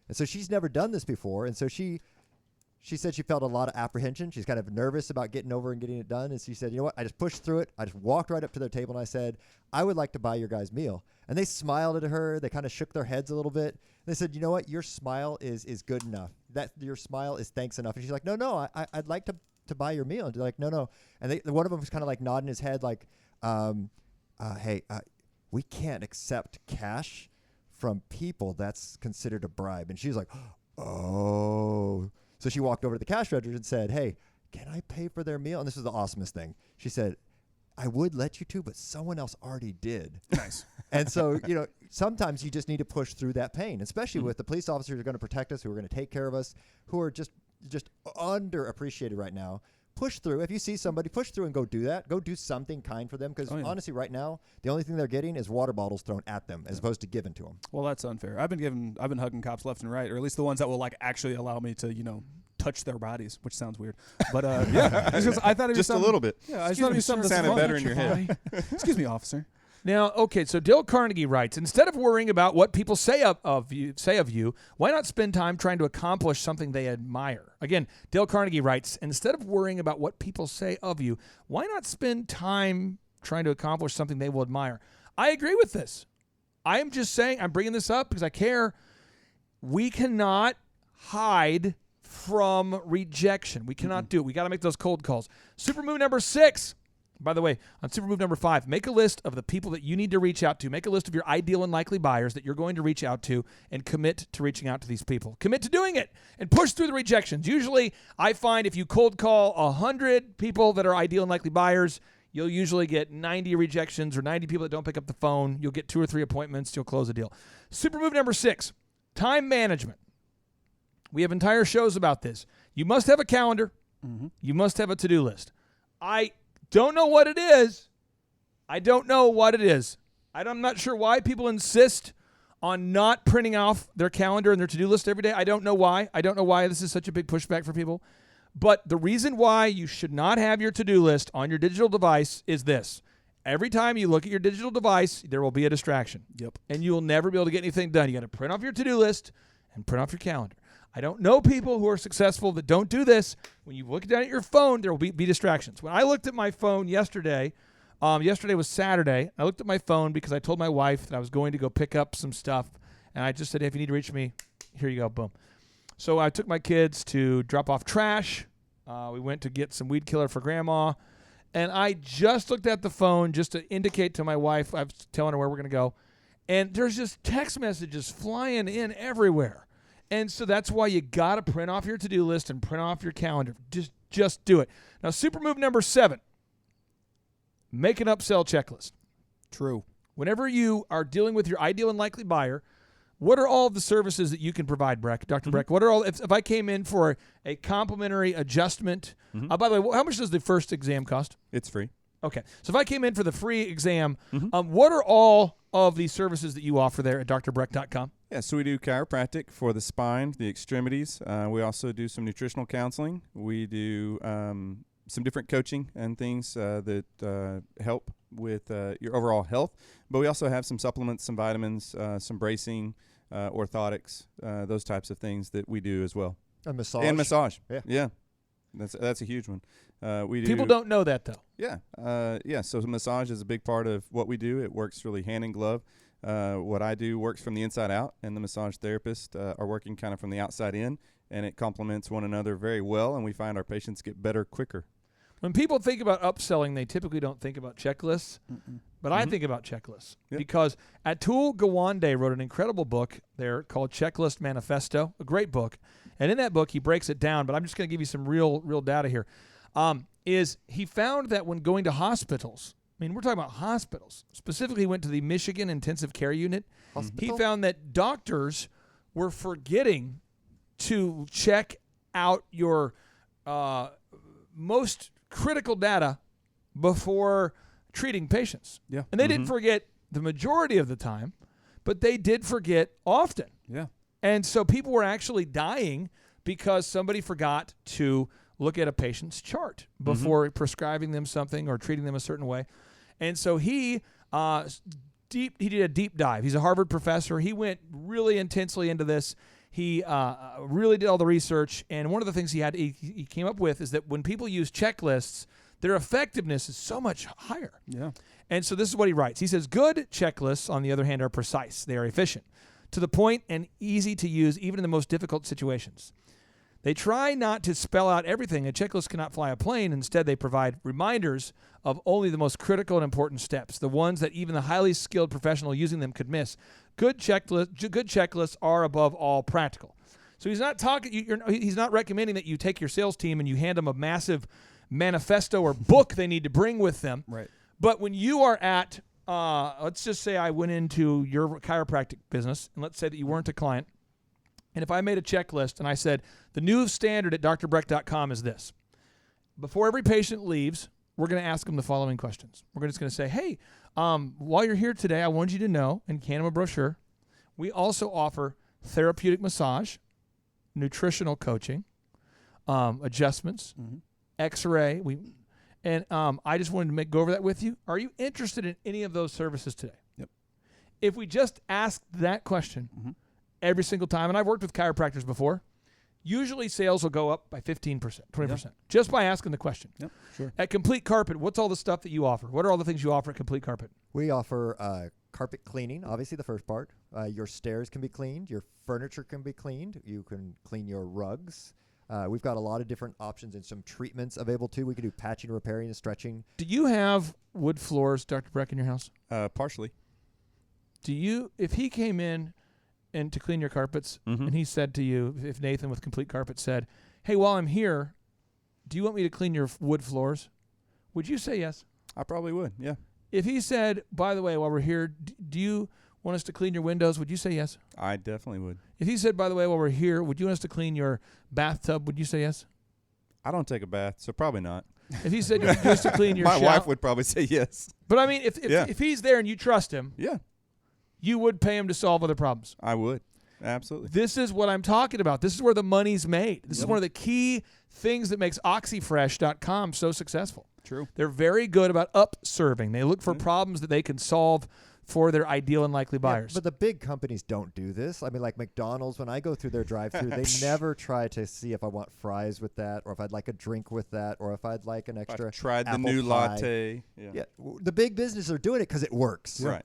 And so she's never done this before, and so she said she felt a lot of apprehension. She's kind of nervous about getting over and getting it done. And she said, you know what? I just pushed through it. I just walked right up to their table, and I said, I would like to buy your guys' meal. And they smiled at her. They kind of shook their heads a little bit. They said, you know what? Your smile is good enough. That your smile is thanks enough. And she's like, no, I'd like to buy your meal. And they're like, no. And one of them was kind of like nodding his head like, hey, we can't accept cash from people. That's considered a bribe. And she was like, oh. So she walked over to the cash register and said, hey, can I pay for their meal? And this was the awesomest thing. She said, I would let you to, but someone else already did. Nice. And so, sometimes you just need to push through that pain, especially with the police officers who are going to protect us, who are going to take care of us, who are just underappreciated right now. Push through. If you see somebody, push through and go do that. Go do something kind for them, because honestly, right now, the only thing they're getting is water bottles thrown at them as opposed to given to them. Well, that's unfair. I've been hugging cops left and right, or at least the ones that will actually allow me to touch their bodies, which sounds weird. But yeah, I thought it was just a little bit. Yeah, I just thought it was something that sounded better in your head. Excuse me, officer. Now, okay, so Dale Carnegie writes, instead of worrying about what people say of you, why not spend time trying to accomplish something they admire? Again, Dale Carnegie writes, instead of worrying about what people say of you, why not spend time trying to accomplish something they will admire? I agree with this. I am just saying, I'm bringing this up because I care. We cannot hide from rejection. We cannot do it. We got to make those cold calls. Super move number 6. By the way, on super move number 5, make a list of the people that you need to reach out to. Make a list of your ideal and likely buyers that you're going to reach out to, and commit to reaching out to these people. Commit to doing it and push through the rejections. Usually, I find if you cold call 100 people that are ideal and likely buyers, you'll usually get 90 rejections or 90 people that don't pick up the phone. You'll get 2 or 3 appointments. You'll close a deal. Super move number 6, time management. We have entire shows about this. You must have a calendar. Mm-hmm. You must have a to-do list. I don't know what it is. I'm not sure why people insist on not printing off their calendar and their to-do list every day. I don't know why. This is such a big pushback for people. But the reason why you should not have your to-do list on your digital device is this. Every time you look at your digital device, there will be a distraction. Yep. And you will never be able to get anything done. You got to print off your to-do list and print off your calendar. I don't know people who are successful that don't do this. When you look down at your phone, there will be distractions. When I looked at my phone yesterday was Saturday. I looked at my phone because I told my wife that I was going to go pick up some stuff. And I just said, hey, if you need to reach me, here you go, boom. So I took my kids to drop off trash. We went to get some weed killer for Grandma. And I just looked at the phone just to indicate to my wife, I was telling her where we're going to go. And there's just text messages flying in everywhere. And so that's why you got to print off your to-do list and print off your calendar. Just do it. Now, super move number 7, make an upsell checklist. True. Whenever you are dealing with your ideal and likely buyer, what are all of the services that you can provide, Breck, Dr. Breck? What are all, if I came in for a complimentary adjustment, by the way, how much does the first exam cost? It's free. Okay. So if I came in for the free exam, what are all of the services that you offer there at drbreck.com? Yeah, so we do chiropractic for the spine, the extremities. We also do some nutritional counseling. We do some different coaching and things that help with your overall health. But we also have some supplements, some vitamins, some bracing, orthotics, those types of things that we do as well. And massage. And massage. Yeah. That's a huge one. People don't know that, though. Yeah. So massage is a big part of what we do. It works really hand in glove. What I do works from the inside out, and the massage therapists are working kind of from the outside in, and it complements one another very well, and we find our patients get better quicker. When people think about upselling, they typically don't think about checklists, but I think about checklists because Atul Gawande wrote an incredible book there called Checklist Manifesto, a great book. And in that book, he breaks it down, but I'm just going to give you some real data here. Is he found that when going to hospitals, I mean, we're talking about hospitals, specifically went to the Michigan Intensive Care Unit. He found that doctors were forgetting to check out your most critical data before treating patients. Yeah. And they didn't forget the majority of the time, but they did forget often. Yeah. And so people were actually dying because somebody forgot to look at a patient's chart before prescribing them something or treating them a certain way. And so he did a deep dive. He's a Harvard professor. He went really intensely into this. He really did all the research. And one of the things he came up with is that when people use checklists, their effectiveness is so much higher. Yeah. And so this is what he writes. He says, good checklists, on the other hand, are precise. They are efficient, to the point, and easy to use even in the most difficult situations. They try not to spell out everything. A checklist cannot fly a plane. Instead, they provide reminders of only the most critical and important steps, the ones that even the highly skilled professional using them could miss. Good checklists are, above all, practical. So he's not he's not recommending that you take your sales team and you hand them a massive manifesto or book they need to bring with them. Right. But when you are at, let's just say I went into your chiropractic business, and let's say that you weren't a client, and if I made a checklist and I said, the new standard at drbreck.com is this. Before every patient leaves, we're going to ask them the following questions. We're just going to say, hey, while you're here today, I want you to know, and hand them a brochure, we also offer therapeutic massage, nutritional coaching, adjustments, X-ray. And I just wanted to go over that with you. Are you interested in any of those services today? Yep. If we just ask that question every single time, and I've worked with chiropractors before, usually sales will go up by 15%, 20%, just by asking the question. Yep, sure. At Complete Carpet, what's all the stuff that you offer? What are all the things you offer at Complete Carpet? We offer carpet cleaning, obviously the first part. Your stairs can be cleaned. Your furniture can be cleaned. You can clean your rugs. We've got a lot of different options and some treatments available too. We can do patching, repairing, and stretching. Do you have wood floors, Dr. Breck, in your house? Partially. If he came in and to clean your carpets, and he said to you, if Nathan with Complete Carpet said, hey, while I'm here, do you want me to clean your wood floors? Would you say yes? I probably would, yeah. If he said, by the way, while we're here, do you want us to clean your windows? Would you say yes? I definitely would. If he said, by the way, while we're here, would you want us to clean your bathtub? Would you say yes? I don't take a bath, so probably not. If he said you want us to clean your My shower, wife would probably say yes. But I mean, if he's there and you trust him, you would pay him to solve other problems. I would. Absolutely. This is what I'm talking about. This is where the money's made. This is one of the key things that makes OxyFresh.com so successful. True. They're very good about upserving. They look for problems that they can solve for their ideal and likely buyers. But the big companies don't do this. I mean, like McDonald's, when I go through their drive-thru, they never try to see if I want fries with that, or if I'd like a drink with that, or if I'd like an extra I've tried the apple new pie. latte. Yeah. The big businesses are doing it because it works. Right.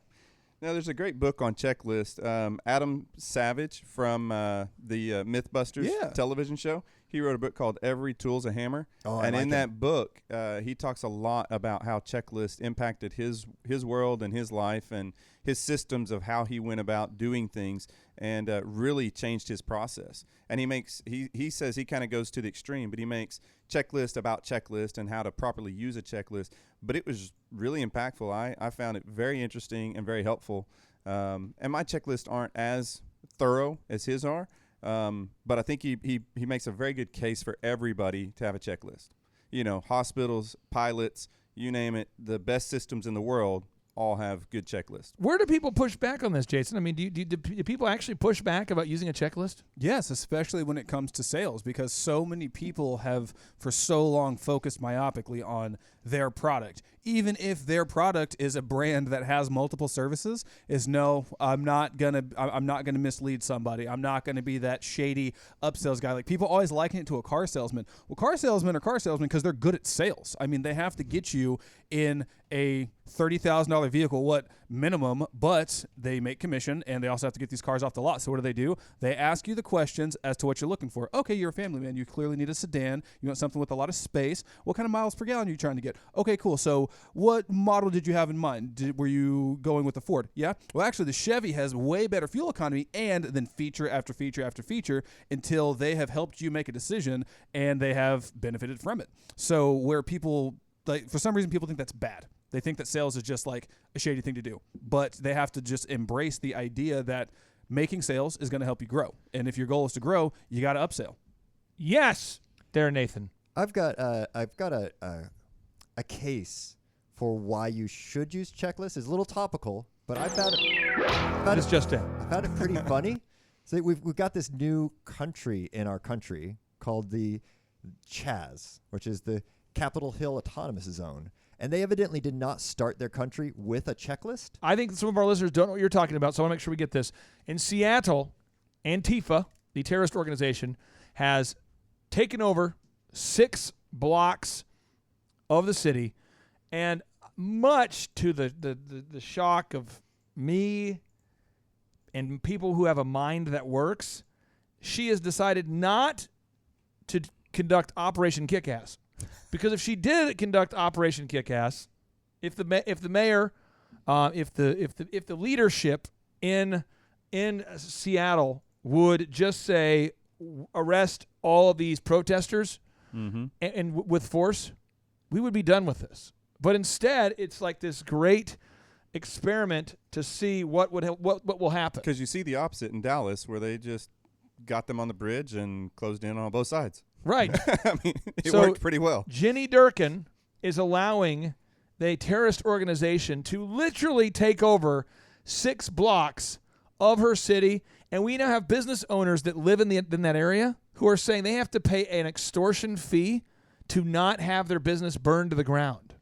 Now, there's a great book on checklist. Adam Savage from the Mythbusters television show, he wrote a book called Every Tool's a Hammer. Oh, and I like in that book, he talks a lot about how checklist impacted his world and his life and his systems of how he went about doing things, and really changed his process. And he says he kind of goes to the extreme, but he makes checklist about checklist and how to properly use a checklist. But it was really impactful. I found it very interesting and very helpful. And my checklists aren't as thorough as his are, but I think he makes a very good case for everybody to have a checklist. You know, hospitals, pilots, you name it, the best systems in the world all have good checklists. Where do people push back on this, Jason? I mean, do people actually push back about using a checklist? Yes, especially when it comes to sales, because so many people have for so long focused myopically on their product. Even if their product is a brand that has multiple services, I'm not gonna mislead somebody. I'm not gonna be that shady upsells guy. Like, people always liken it to a car salesman. Well, car salesmen are car salesmen because they're good at sales. I mean, they have to get you in a $30,000 vehicle, what minimum, but they make commission, and they also have to get these cars off the lot. So what do? They ask you the questions as to what you're looking for. Okay, you're a family man. You clearly need a sedan. You want something with a lot of space. What kind of miles per gallon are you trying to get? Okay, cool. So what model did you have in mind? Were you going with the Ford? Yeah? Well, actually, the Chevy has way better fuel economy, and then feature after feature after feature until they have helped you make a decision, and they have benefited from it. So where people, like, for some reason, people think that's bad. They think that sales is just like a shady thing to do, but they have to just embrace the idea that making sales is going to help you grow. And if your goal is to grow, you got to upsell. Yes, there, Nathan. I've got a case for why you should use checklists. It's a little topical, but I found it just in. I found it pretty funny. So we've got this new country in our country called the Chaz, which is the Capitol Hill Autonomous Zone. And they evidently did not start their country with a checklist. I think some of our listeners don't know what you're talking about, so I want to make sure we get this. In Seattle, Antifa, the terrorist organization, has taken over 6 blocks of the city, and much to the shock of me and people who have a mind that works, she has decided not to conduct Operation Kick-Ass. Because if she did conduct Operation Kick-Ass, if the mayor, if the leadership in Seattle would just say arrest all of these protesters and with force, we would be done with this. But instead, it's like this great experiment to see what will happen. Because you see the opposite in Dallas, where they just got them on the bridge and closed in on both sides. Right. I mean, it worked pretty well. Ginny Durkin is allowing the terrorist organization to literally take over 6 blocks of her city, and we now have business owners that live in that area who are saying they have to pay an extortion fee to not have their business burned to the ground.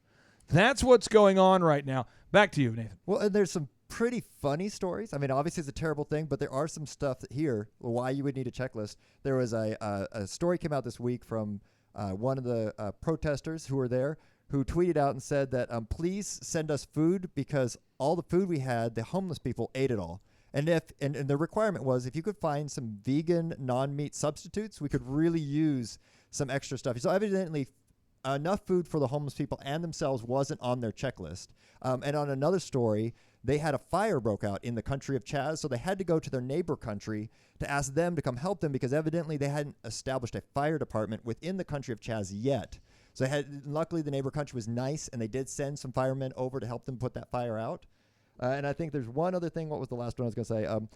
That's what's going on right now. Back to you, Nathan. Well, and there's some pretty funny stories. I mean, obviously it's a terrible thing, but there are some stuff here why you would need a checklist. There was a story came out this week from one of the protesters who were there who tweeted out and said that please send us food because all the food we had, the homeless people ate it all. And the requirement was if you could find some vegan non-meat substitutes, we could really use some extra stuff. So evidently enough food for the homeless people and themselves wasn't on their checklist. And on another story, they had a fire broke out in the country of Chaz, so they had to go to their neighbor country to ask them to come help them because evidently they hadn't established a fire department within the country of Chaz yet. So luckily the neighbor country was nice, and they did send some firemen over to help them put that fire out. And I think there's one other thing. What was the last one I was going to say?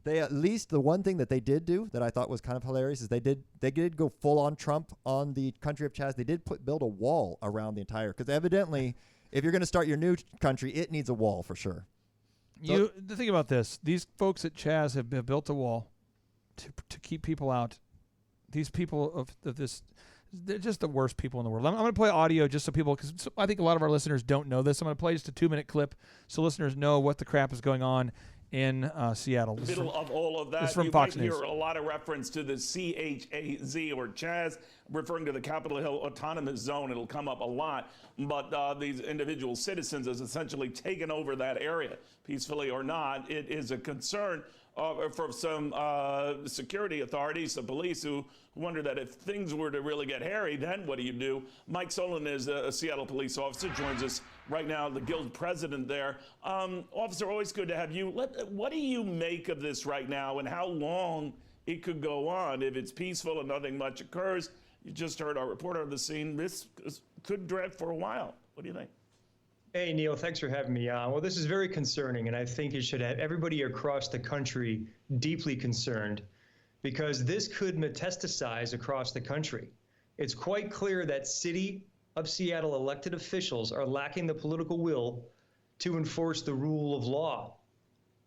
They at least the one thing that they did do that I thought was kind of hilarious is they did go full on Trump on the country of Chaz. They did build a wall around the entire because evidently if you're going to start your new country, it needs a wall for sure. The thing about this, these folks at Chaz have built a wall to keep people out. These people of this, they're just the worst people in the world. I'm going to play audio just so people, because I think a lot of our listeners don't know this. I'm going to play just a 2-minute clip so listeners know what the crap is going on in Seattle. In the middle of all of that, from you Fox might News. hear a lot of reference to the CHAZ or Chaz, referring to the Capitol Hill Autonomous Zone. It'll come up a lot, but these individual citizens has essentially taken over that area, peacefully or not. It is a concern for some security authorities, the police, who wonder that if things were to really get hairy, then what do you do? Mike Solon is a Seattle police officer, joins us right now, the guild president there. Officer, always good to have you. What do you make of this right now, and how long it could go on? If it's peaceful and nothing much occurs, you just heard our reporter on the scene, this could drag for a while. What do you think? Hey, Neil, thanks for having me on. Well, this is very concerning, and I think it should have everybody across the country deeply concerned, because this could metastasize across the country. It's quite clear that City of Seattle elected officials are lacking the political will to enforce the rule of law.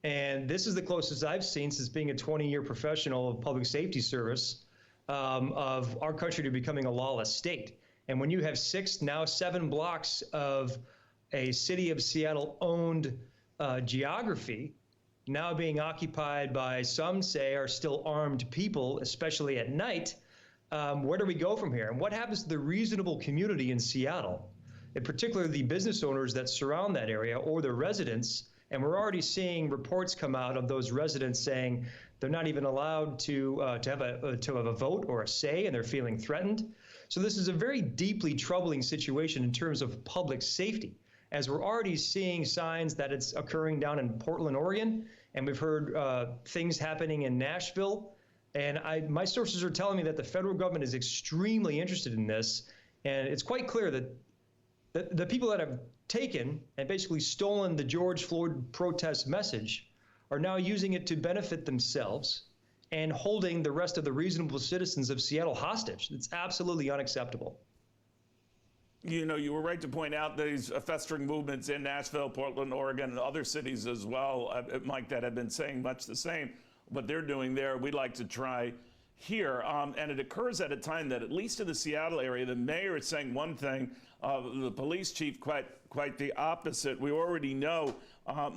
And this is the closest I've seen since being a 20-year professional of public safety service of our country to becoming a lawless state. And when you have 6, now 7 blocks of a City of Seattle-owned geography now being occupied by, some say, are still armed people, especially at night, where do we go from here? And what happens to the reasonable community in Seattle, in particular the business owners that surround that area or the residents? And we're already seeing reports come out of those residents saying they're not even allowed to have a vote or a say, and they're feeling threatened. So this is a very deeply troubling situation in terms of public safety, as we're already seeing signs that it's occurring down in Portland, Oregon, and we've heard things happening in Nashville. And my sources are telling me that the federal government is extremely interested in this, and it's quite clear that the people that have taken and basically stolen the George Floyd protest message are now using it to benefit themselves and holding the rest of the reasonable citizens of Seattle hostage. It's absolutely unacceptable. You know, you were right to point out these festering movements in Nashville, Portland, Oregon, and other cities as well, Mike, that have been saying much the same. what they're doing there, we'd like to try here. And it occurs at a time that, at least in the Seattle area, the mayor is saying one thing, the police chief quite the opposite. We already know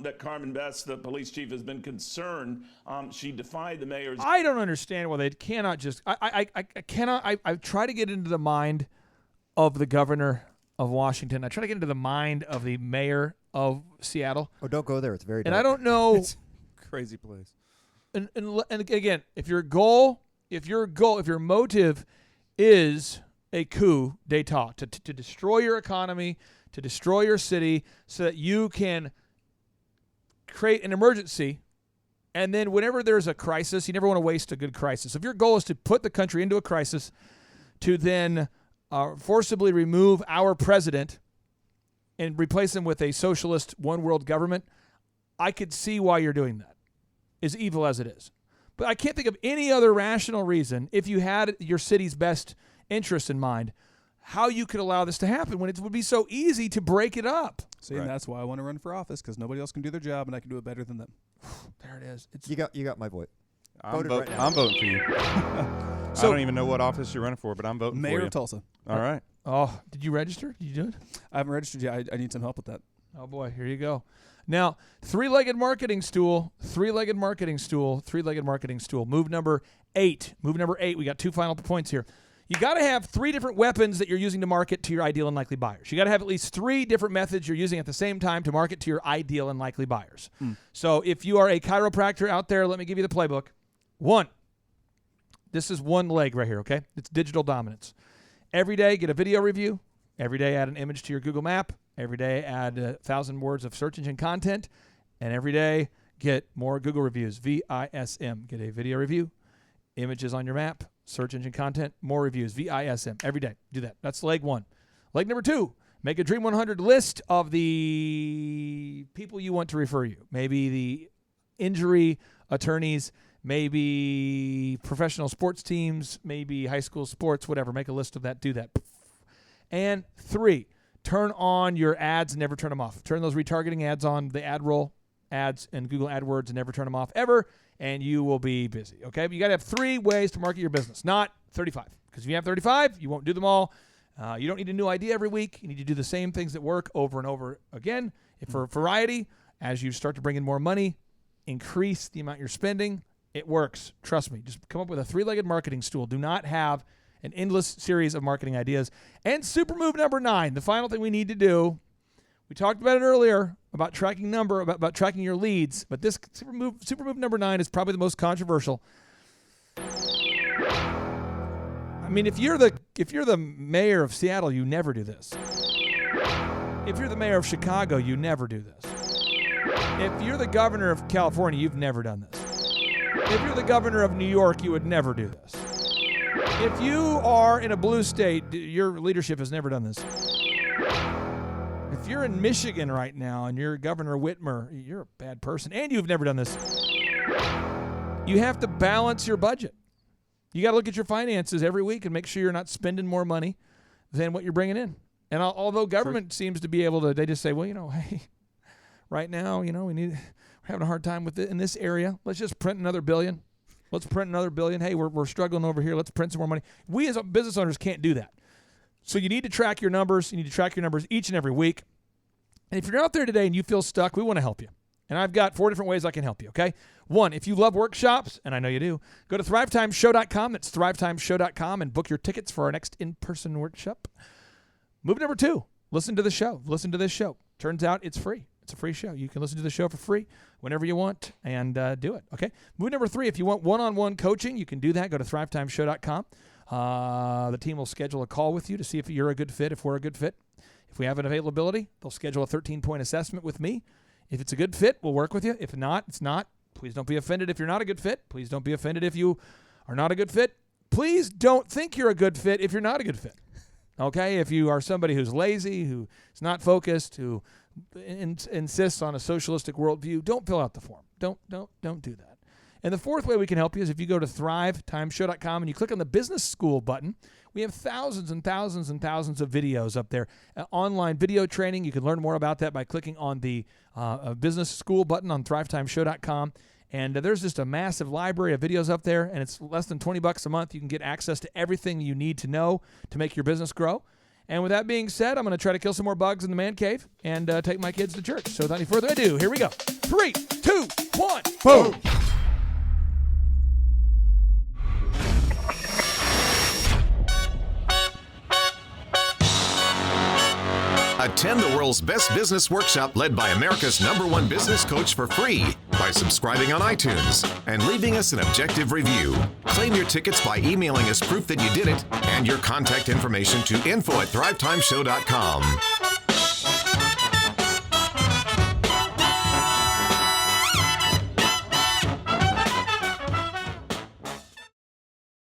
that Carmen Best, the police chief, has been concerned. She defied the mayor's... I don't understand why they cannot just... I cannot... I try to get into the mind of the governor of Washington. I try to get into the mind of the mayor of Seattle. Oh, don't go there. It's very dark. And I don't know... It's a crazy place. And again, if your motive is a coup d'etat, to destroy your economy, to destroy your city so that you can create an emergency, and then whenever there's a crisis, you never want to waste a good crisis. If your goal is to put the country into a crisis, to then forcibly remove our president and replace him with a socialist one-world government, I could see why you're doing that, as evil as it is. But I can't think of any other rational reason, if you had your city's best interest in mind, how you could allow this to happen when it would be so easy to break it up. See, and that's why I want to run for office, because nobody else can do their job, and I can do it better than them. There it is. You got my vote. I'm voting for you. I don't even know what office you're running for, but I'm voting Mayor for you. of Tulsa. All right. Oh, did you register? Did you do it? I haven't registered yet. I need some help with that. Oh, boy. Here you go. Now, three-legged marketing stool. Move number 8. We got 2 final points here. You got to have 3 different weapons that you're using to market to your ideal and likely buyers. You got to have at least 3 different methods you're using at the same time to market to your ideal and likely buyers. So if you are a chiropractor out there, let me give you the playbook. 1. This is one leg right here, okay? It's digital dominance. Every day, get a video review. Every day, add an image to your Google map. Every day, add 1,000 words of search engine content. And every day, get more Google reviews, VISM. Get a video review, images on your map, search engine content, more reviews, VISM. Every day, do that. That's leg 1. Leg number 2, make a Dream 100 list of the people you want to refer you. Maybe the injury attorneys, maybe professional sports teams, maybe high school sports, whatever. Make a list of that. Do that. And 3, turn on your ads and never turn them off. Turn those retargeting ads on, the ad roll ads and Google AdWords, and never turn them off ever, and you will be busy, okay? But you got to have 3 ways to market your business, not 35. Because if you have 35, you won't do them all. You don't need a new idea every week. You need to do the same things that work over and over again. If for variety, as you start to bring in more money, increase the amount you're spending, it works. Trust me. Just come up with a 3-legged marketing stool. Do not have an endless series of marketing ideas. And super move number 9, the final thing we need to do. We talked about it earlier about tracking about tracking your leads, but this super move number 9 is probably the most controversial. I mean, if you're the mayor of Seattle, you never do this. If you're the mayor of Chicago, you never do this. If you're the governor of California, you've never done this. If you're the governor of New York, you would never do this. If you are in a blue state, your leadership has never done this. If you're in Michigan right now and you're Governor Whitmer, you're a bad person, and you've never done this. You have to balance your budget. You got to look at your finances every week and make sure you're not spending more money than what you're bringing in. And although government seems to be able to, they just say, well, hey, right now, we're having a hard time with it in this area. Let's just print another billion. Let's print another billion. Hey, we're struggling over here. Let's print some more money. We as business owners can't do that. So you need to track your numbers. You need to track your numbers each and every week. And if you're out there today and you feel stuck, we want to help you. And I've got 4 different ways I can help you, okay? 1, if you love workshops, and I know you do, go to thrivetimeshow.com. That's thrivetimeshow.com and book your tickets for our next in-person workshop. Move number 2, listen to the show. Listen to this show. Turns out it's free. It's a free show. You can listen to the show for free whenever you want and do it, okay? Move number 3, if you want one-on-one coaching, you can do that. Go to thrivetimeshow.com. The team will schedule a call with you to see if you're a good fit, if we're a good fit. If we have an availability, they'll schedule a 13-point assessment with me. If it's a good fit, we'll work with you. If not, it's not. Please don't be offended if you're not a good fit. Please don't be offended if you are not a good fit. Please don't think you're a good fit if you're not a good fit. Okay? If you are somebody who's lazy, who is not focused, who insists on a socialistic worldview, don't fill out the form. Don't do that. And the 4th way we can help you is if you go to thrivetimeshow.com and you click on the business school button. We have thousands and thousands and thousands of videos up there. Online video training. You can learn more about that by clicking on the business school button on thrivetimeshow.com. And there's just a massive library of videos up there, and it's less than $20 a month. You can get access to everything you need to know to make your business grow. And with that being said, I'm going to try to kill some more bugs in the man cave and take my kids to church. So without any further ado, here we go. 3, 2, 1, boom! Attend the world's best business workshop led by America's #1 business coach for free by subscribing on iTunes and leaving us an objective review. Claim your tickets by emailing us proof that you did it and your contact information to info@thrivetimeshow.com.